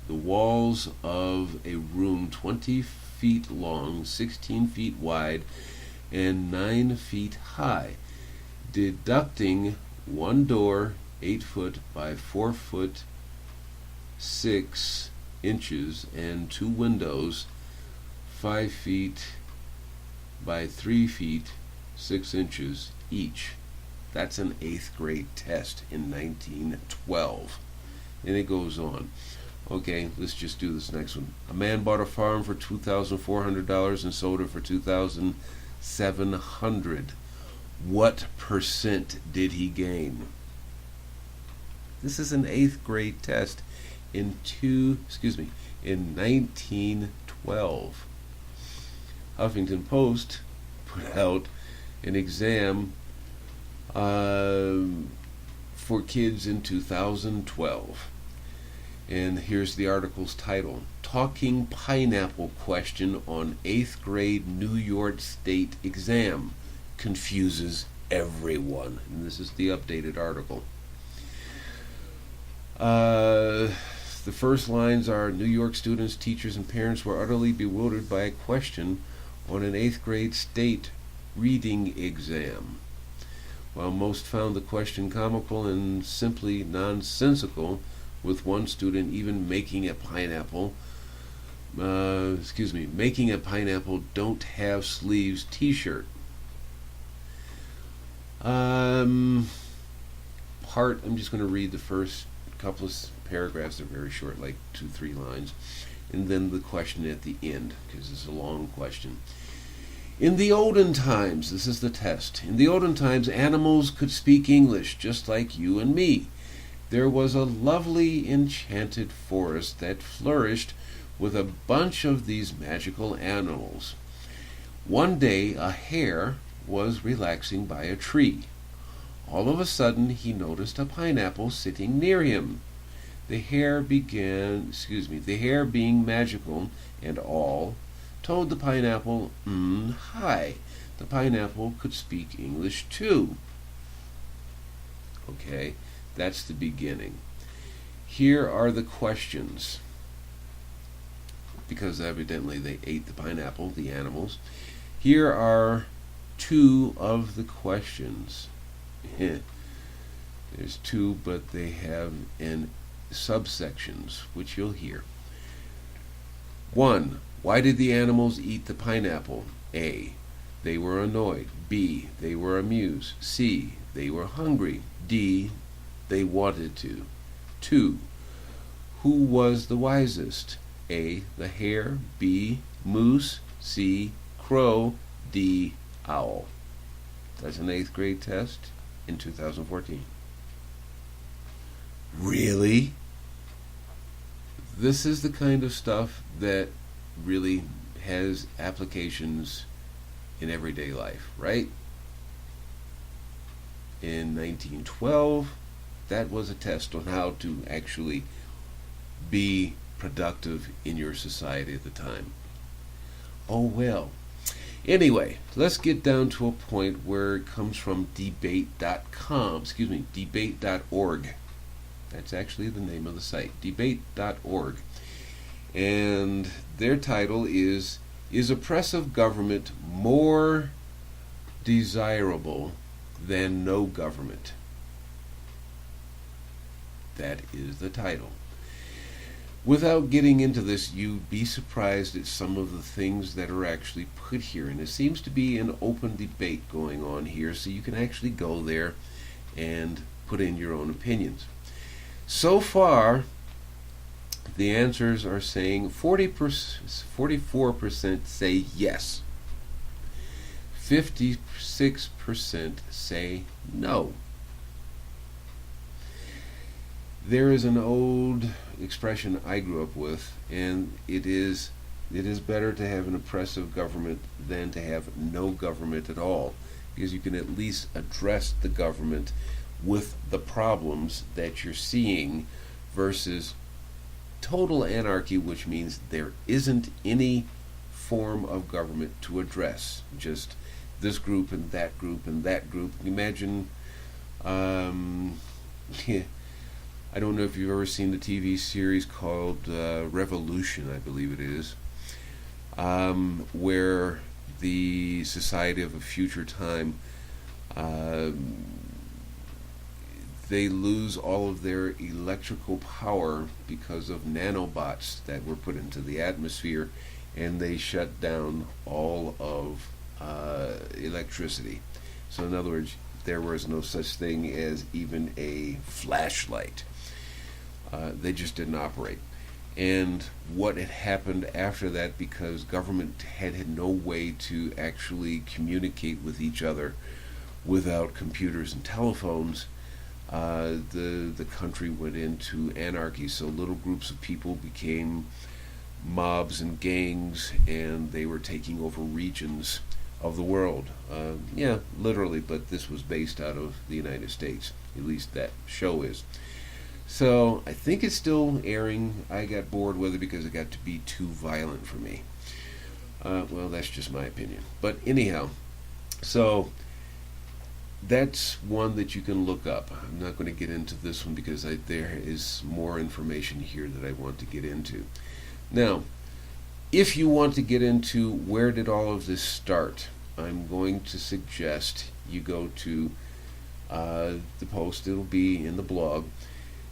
the walls of a room 20 feet long, 16 feet wide, and 9 feet high, deducting one door 8 foot by 4 foot 6 inches and 2 windows 5 feet by 3 feet 6 inches each. That's an 8th grade test in 1912. And it goes on. Okay, let's just do this next one. A man bought a farm for $2,400 and sold it for $2,700. What percent did he gain? This is an 8th grade test in 1912. Huffington Post put out an exam for kids in 2012. And here's the article's title: Talking Pineapple Question on 8th Grade New York State Exam Confuses Everyone. And this is the updated article. The first lines are: New York students, teachers, and parents were utterly bewildered by a question on an 8th grade state reading exam. While most found the question comical and simply nonsensical, with one student even making a pineapple don't have sleeves t-shirt. I'm just going to read the first couple of paragraphs. They're very short, like 2-3 lines, and then the question at the end, because it's a long question. In the olden times, this is the test. In the olden times, animals could speak English just like you and me. There was a lovely enchanted forest that flourished with a bunch of these magical animals. One day, a hare was relaxing by a tree. All of a sudden, he noticed a pineapple sitting near him. The hare being magical and all, told the pineapple, hi. The pineapple could speak English too. Okay, that's the beginning. Here are the questions, because evidently they ate the pineapple, the animals. Here are 2 of the questions. There's 2, but they have in subsections, which you'll hear. 1. Why did the animals eat the pineapple? A. They were annoyed. B. They were amused. C. They were hungry. D. They wanted to. 2. Who was the wisest? A. The hare. B. Moose. C. Crow. D. Owl. That's an 8th grade test in 2014. Really? This is the kind of stuff that really has applications in everyday life, right? In 1912, that was a test on how to actually be productive in your society at the time. Oh well. Anyway, let's get down to a point where it comes from debate.org. That's actually the name of the site, debate.org. And their title is oppressive government more desirable than no government? That is the title. Without getting into this, you'd be surprised at some of the things that are actually put here. And it seems to be an open debate going on here, so you can actually go there and put in your own opinions. So far, the answers are saying 44% say yes. 56% say no. There is an old expression I grew up with, and it is better to have an oppressive government than to have no government at all, because you can at least address the government with the problems that you're seeing, versus total anarchy, which means there isn't any form of government to address, just this group and that group and that group. Imagine, I don't know if you've ever seen the TV series called Revolution, I believe it is, where the society of a future time, they lose all of their electrical power because of nanobots that were put into the atmosphere, and they shut down all of electricity. So in other words, there was no such thing as even a flashlight. They just didn't operate. And what had happened after that, because government had no way to actually communicate with each other without computers and telephones, the country went into anarchy. So little groups of people became mobs and gangs, and they were taking over regions of the world. Yeah, literally, but this was based out of the United States. At least that show is. So I think it's still airing. I got bored with it because it got to be too violent for me. Well, that's just my opinion. But anyhow, so that's one that you can look up. I'm not going to get into this one because there is more information here that I want to get into. Now, if you want to get into where did all of this start, I'm going to suggest you go to the post. It'll be in the blog.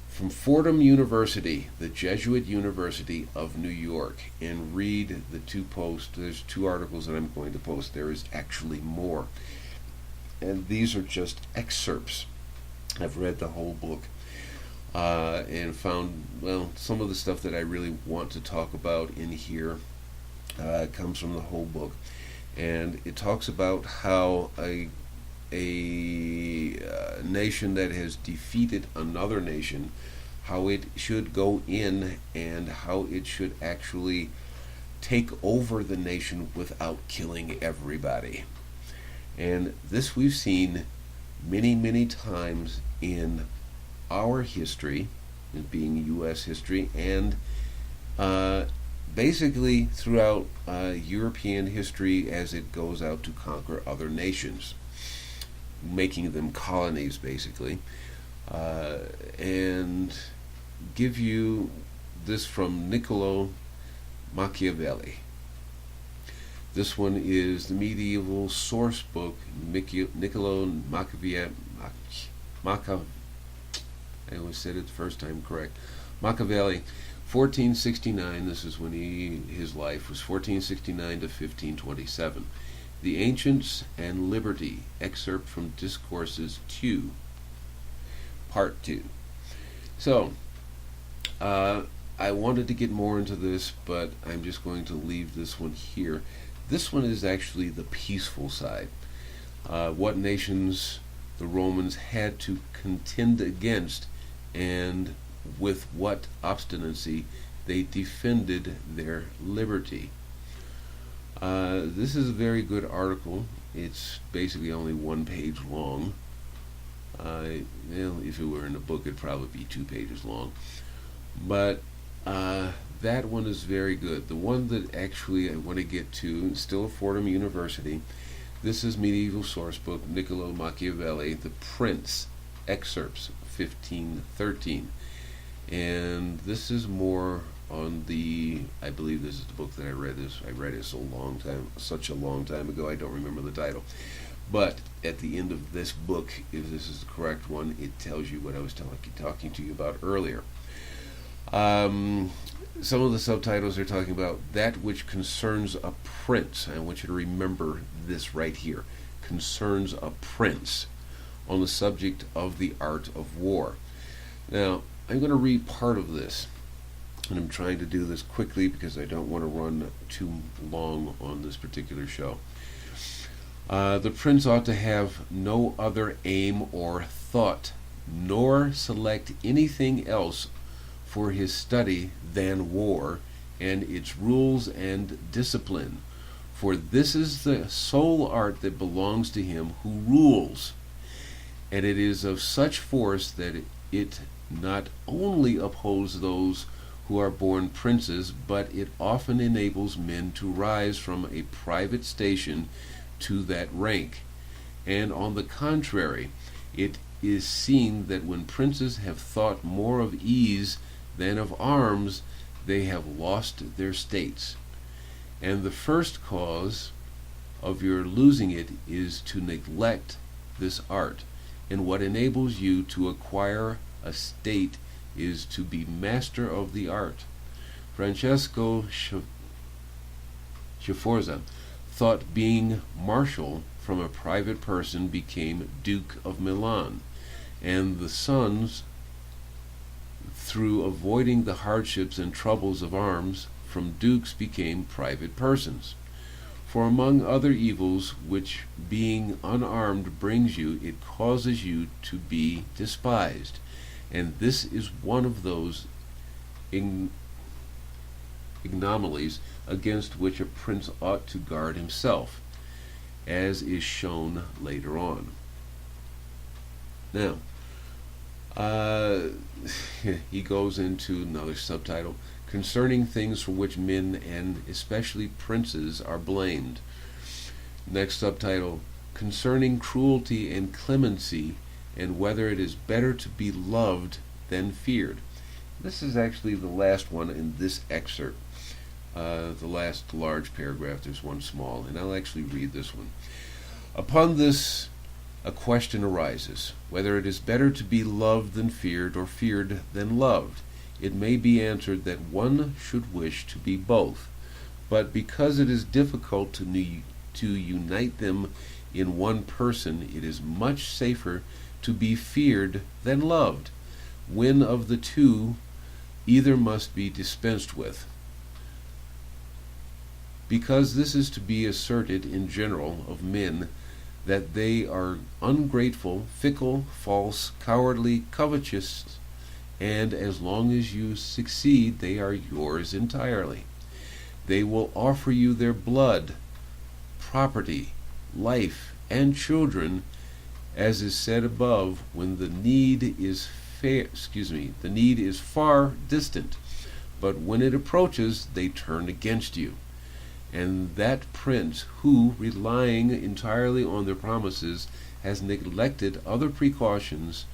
From Fordham University, the Jesuit University of New York, and read the two posts. There's two articles that I'm going to post. There is actually more. And these are just excerpts. I've read the whole book and found, well, some of the stuff that I really want to talk about in here comes from the whole book. And it talks about how a nation that has defeated another nation, how it should go in and how it should actually take over the nation without killing everybody. And this we've seen many, many times in our history, it being U.S. history, and basically throughout European history as it goes out to conquer other nations, making them colonies, basically. And give you this from Niccolo Machiavelli. This one is the medieval source book, Niccolo Machiavelli. I always said it the first time correct. Machiavelli, 1469. This is when his life was 1469 to 1527. The Ancients and Liberty, excerpt from Discourses 2, Part 2. So, I wanted to get more into this, but I'm just going to leave this one here. This one is actually the peaceful side. What nations the Romans had to contend against, and with what obstinacy they defended their liberty. This is a very good article. It's basically only one page long. Well, if it were in a book, it'd probably be 2 pages long. But that one is very good. The one that actually I want to get to, still at Fordham University, this is medieval source book, Niccolo Machiavelli, The Prince, excerpts, 1513. And this is more on the, I believe this is the book that I read it such a long time ago, I don't remember the title. But at the end of this book, if this is the correct one, it tells you what I was talking to you about earlier. Some of the subtitles are talking about that which concerns a prince. I want you to remember this right here. Concerns a prince, on the subject of the art of war. Now, I'm going to read part of this, and I'm trying to do this quickly because I don't want to run too long on this particular show. The prince ought to have no other aim or thought, nor select anything else for his study than war and its rules and discipline. For this is the sole art that belongs to him who rules, and it is of such force that it not only upholds those who are born princes, but it often enables men to rise from a private station to that rank. And on the contrary, it is seen that when princes have thought more of ease than of arms, they have lost their states. And the first cause of your losing it is to neglect this art. And what enables you to acquire a state is to be master of the art. Francesco Sforza thought being marshal from a private person became Duke of Milan, and the sons, through avoiding the hardships and troubles of arms, from dukes became private persons. For among other evils which being unarmed brings you, it causes you to be despised, and this is one of those ignominies against which a prince ought to guard himself. as is shown later on. Now, he goes into another subtitle, concerning things for which men and especially princes are blamed. Next subtitle, concerning cruelty and clemency and whether it is better to be loved than feared. This is actually the last one in this excerpt. The last large paragraph, there's one small, and I'll actually read this one. Upon this, a question arises, whether it is better to be loved than feared, or feared than loved. It may be answered that one should wish to be both, but because it is difficult to unite them in one person, it is much safer to be feared than loved, when of the two either must be dispensed with. Because this is to be asserted in general of men, that they are ungrateful, fickle, false, cowardly, covetous, and as long as you succeed, they are yours entirely. They will offer you their blood, property, life, and children, as is said above, when the need is far distant, but when it approaches, they turn against you. And that prince who, relying entirely on their promises, has neglected other precautions,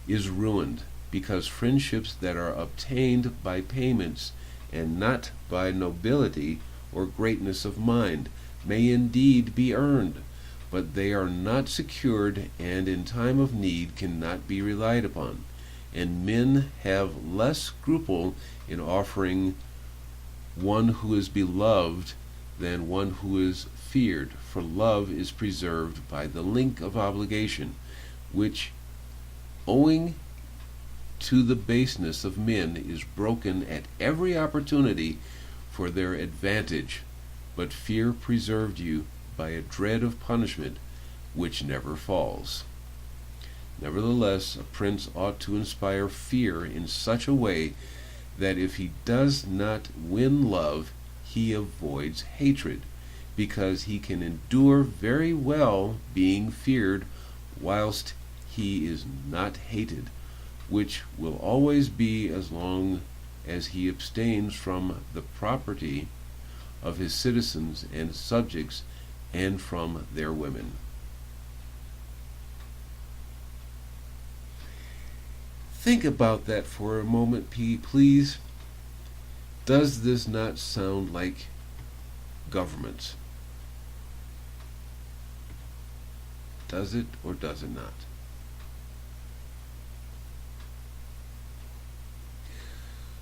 is ruined, because friendships that are obtained by payments and not by nobility or greatness of mind may indeed be earned, but they are not secured, and in time of need cannot be relied upon. And men have less scruple in offering one who is beloved than one who is feared, for love is preserved by the link of obligation, which, owing to the baseness of men, is broken at every opportunity for their advantage, but fear preserved you by a dread of punishment which never falls. Nevertheless, a prince ought to inspire fear in such a way that if he does not win love, he avoids hatred, because he can endure very well being feared whilst he is not hated, which will always be as long as he abstains from the property of his citizens and subjects and from their women. Think about that for a moment, please. Does this not sound like governments? Does it or does it not?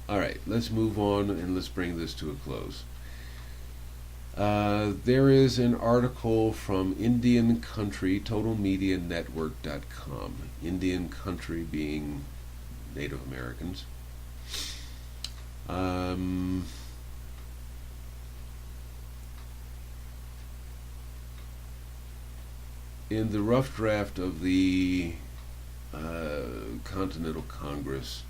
Alright, let's move on and let's bring this to a close. There is an article from Indian Country, TotalMediaNetwork.com. Indian Country being Native Americans. In the rough draft of the Continental Congress,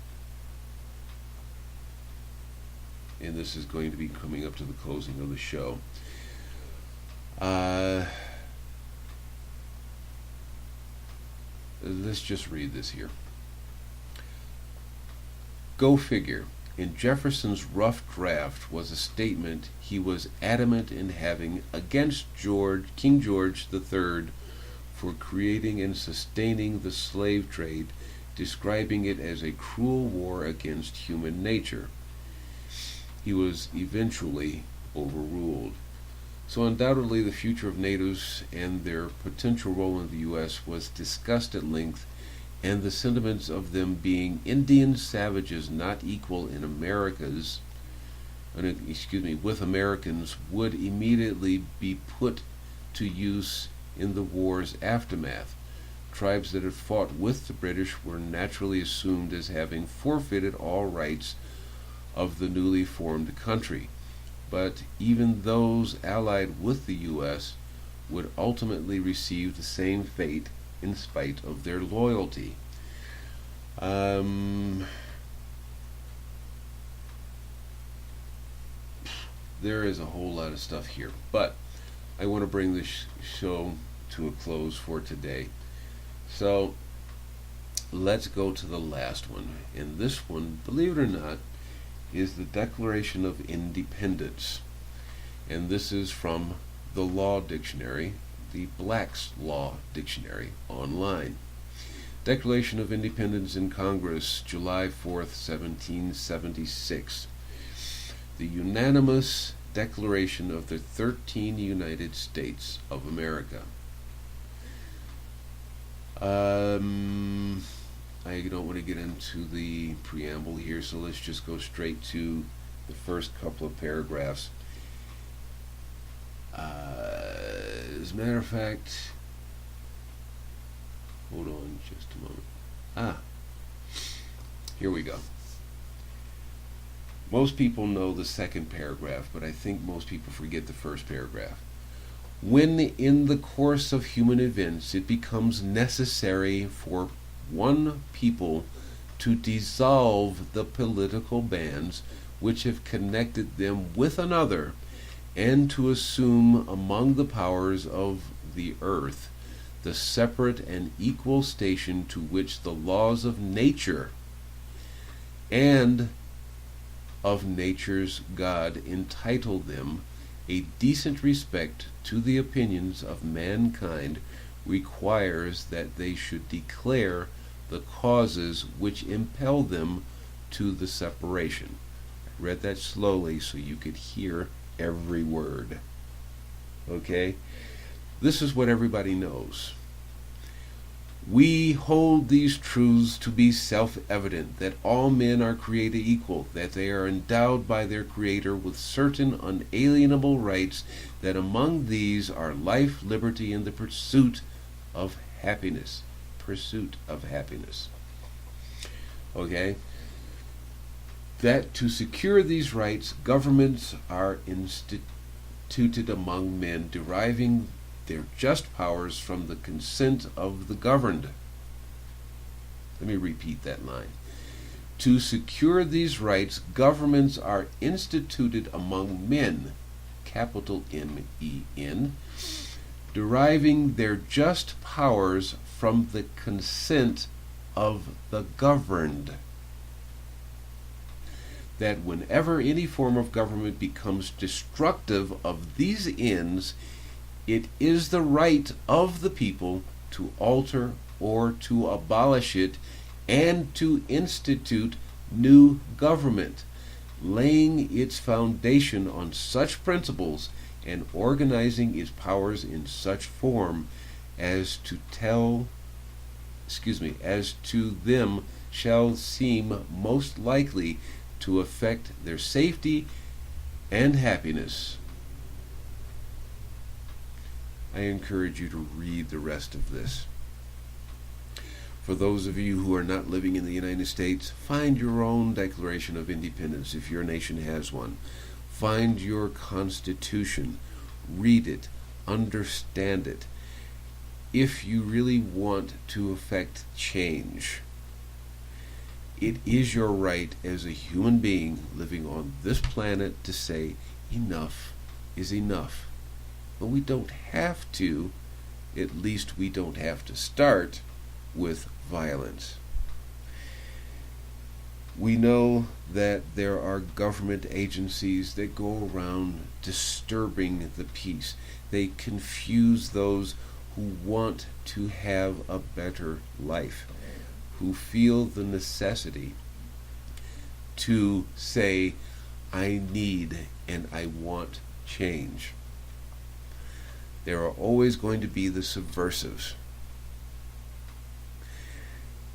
and this is going to be coming up to the closing of the show, let's just read this here. Go figure. In Jefferson's rough draft was a statement he was adamant in having against King George III for creating and sustaining the slave trade, describing it as a cruel war against human nature. He was eventually overruled. So undoubtedly the future of natives and their potential role in the U.S. was discussed at length, and the sentiments of them being Indian savages not equal in with Americans would immediately be put to use in the war's aftermath. Tribes that had fought with the British were naturally assumed as having forfeited all rights of the newly formed country, but even those allied with the U.S. would ultimately receive the same fate in spite of their loyalty. There is a whole lot of stuff here, but I want to bring this show to a close for today. So let's go to the last one. And this one, believe it or not, is the Declaration of Independence. And this is from the Law Dictionary, the Black's Law Dictionary, online. Declaration of Independence in Congress, July 4th, 1776. The unanimous Declaration of the 13 United States of America. I don't want to get into the preamble here, so let's just go straight to the first couple of paragraphs. As a matter of fact, hold on just a moment. Here we go. Most people know the second paragraph, but I think most people forget the first paragraph. When in the course of human events it becomes necessary for one people to dissolve the political bands which have connected them with another, and to assume among the powers of the earth the separate and equal station to which the laws of nature and of nature's God entitle them, a decent respect to the opinions of mankind requires that they should declare the causes which impel them to the separation. I read that slowly so you could hear every word. Okay? This is what everybody knows. We hold these truths to be self-evident, that all men are created equal, that they are endowed by their Creator with certain unalienable rights, that among these are life, liberty, and the pursuit of happiness. Pursuit of happiness. Okay? That to secure these rights, governments are instituted among men, deriving their just powers from the consent of the governed. Let me repeat that line. To secure these rights, governments are instituted among men, capital M-E-N, deriving their just powers from the consent of the governed. That whenever any form of government becomes destructive of these ends, it is the right of the people to alter or to abolish it and to institute new government, laying its foundation on such principles and organizing its powers in such form as to them shall seem most likely to affect their safety and happiness. I encourage you to read the rest of this. For those of you who are not living in the United States, find your own Declaration of Independence if your nation has one. Find your Constitution. Read it. Understand it. If you really want to affect change, it is your right as a human being living on this planet to say enough is enough. But we don't have to, at least we don't have to start with violence. We know that there are government agencies that go around disturbing the peace. They confuse those who want to have a better life, who feel the necessity to say, I need and I want change. There are always going to be the subversives.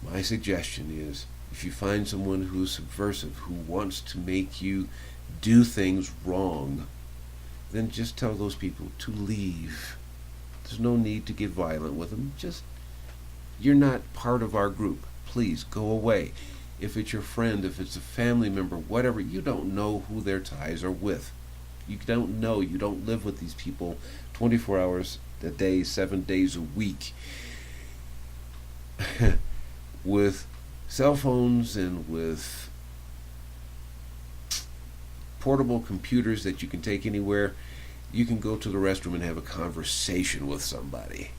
My suggestion is, if you find someone who's subversive, who wants to make you do things wrong, then just tell those people to leave. There's no need to get violent with them. Just, you're not part of our group. Please go away. If it's your friend, if it's a family member, whatever, you don't know who their ties are with. You don't know. You don't live with these people 24 hours a day, 7 days a week. With cell phones and with portable computers that you can take anywhere, You can go to the restroom and have a conversation with somebody.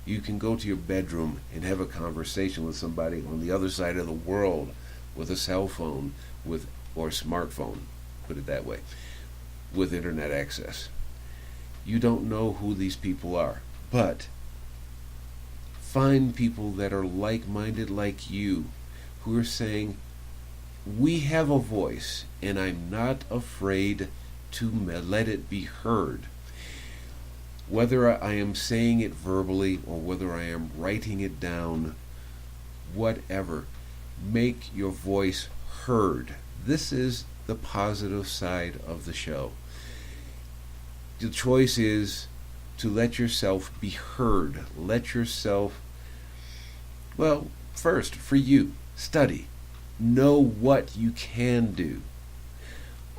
You can go to your bedroom and have a conversation with somebody on the other side of the world with a cell phone or smartphone, put it that way, with internet access. You don't know who these people are, but find people that are like-minded like you, who are saying, we have a voice, and I'm not afraid to let it be heard. Whether I am saying it verbally or whether I am writing it down, whatever, make your voice heard. This is the positive side of the show. The choice is to let yourself be heard. Let yourself, well, first, for you, study. Know what you can do.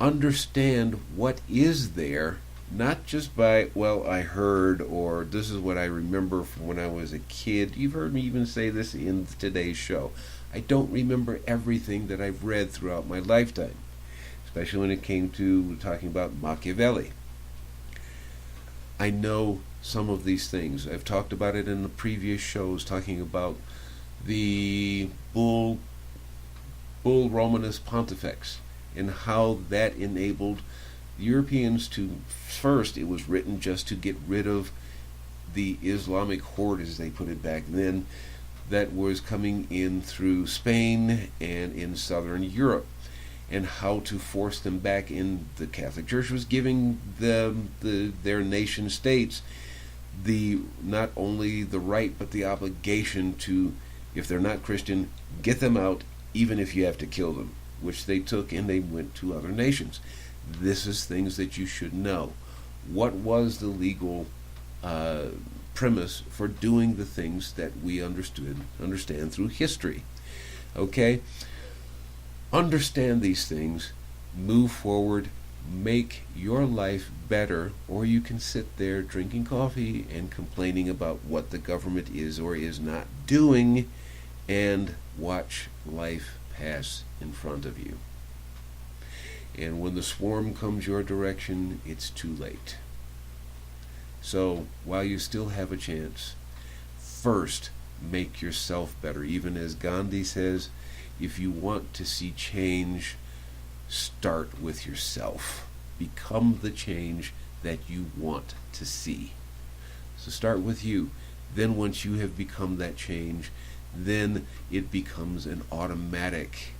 Understand what is there, not just by, well, I heard, or this is what I remember from when I was a kid. You've heard me even say this in today's show. I don't remember everything that I've read throughout my lifetime, especially when it came to talking about Machiavelli. I know some of these things. I've talked about it in the previous shows, talking about the Bull Romanus Pontifex and how that enabled the Europeans to, first, it was written just to get rid of the Islamic horde, as they put it back then, that was coming in through Spain and in southern Europe, and how to force them back in. The Catholic Church was giving their nation states not only the right but the obligation to, if they're not Christian, get them out, even if you have to kill them, which they took, and they went to other nations. This is things that you should know. What was the legal premise for doing the things that we understand through history? Okay? Understand these things, move forward, make your life better, or you can sit there drinking coffee and complaining about what the government is or is not doing, and watch life pass in front of you. And when the swarm comes your direction, it's too late. So while you still have a chance, first make yourself better. Even as Gandhi says, if you want to see change, start with yourself. Become the change that you want to see. So start with you. Then once you have become that change, then it becomes an automatic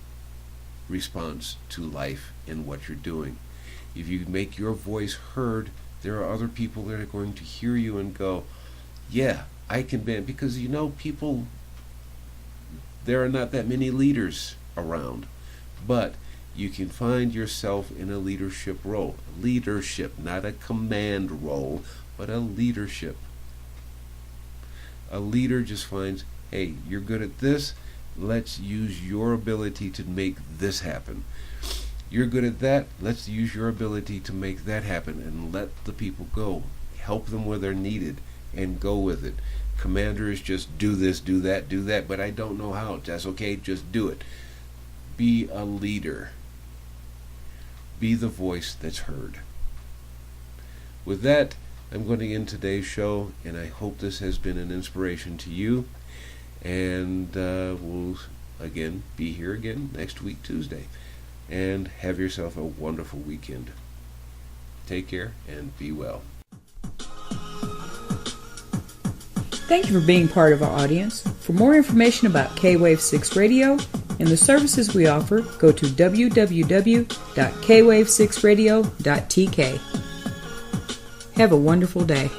response to life and what you're doing. If you make your voice heard, there are other people that are going to hear you and go, yeah, I can be, because people, there are not that many leaders around, but you can find yourself in a leadership role. Leadership, not a command role, but a leadership. A leader just finds, hey, you're good at this, let's use your ability to make this happen. You're good at that, let's use your ability to make that happen, and let the people go. Help them where they're needed and go with it. Commanders just do this, do that, but I don't know how. That's okay, just do it. Be a leader. Be the voice that's heard. With that, I'm going to end today's show, and I hope this has been an inspiration to you. And we'll again be here again next week, Tuesday. And have yourself a wonderful weekend. Take care and be well. Thank you for being part of our audience. For more information about K-Wave 6 Radio and the services we offer, go to www.kwave6radio.tk. Have a wonderful day.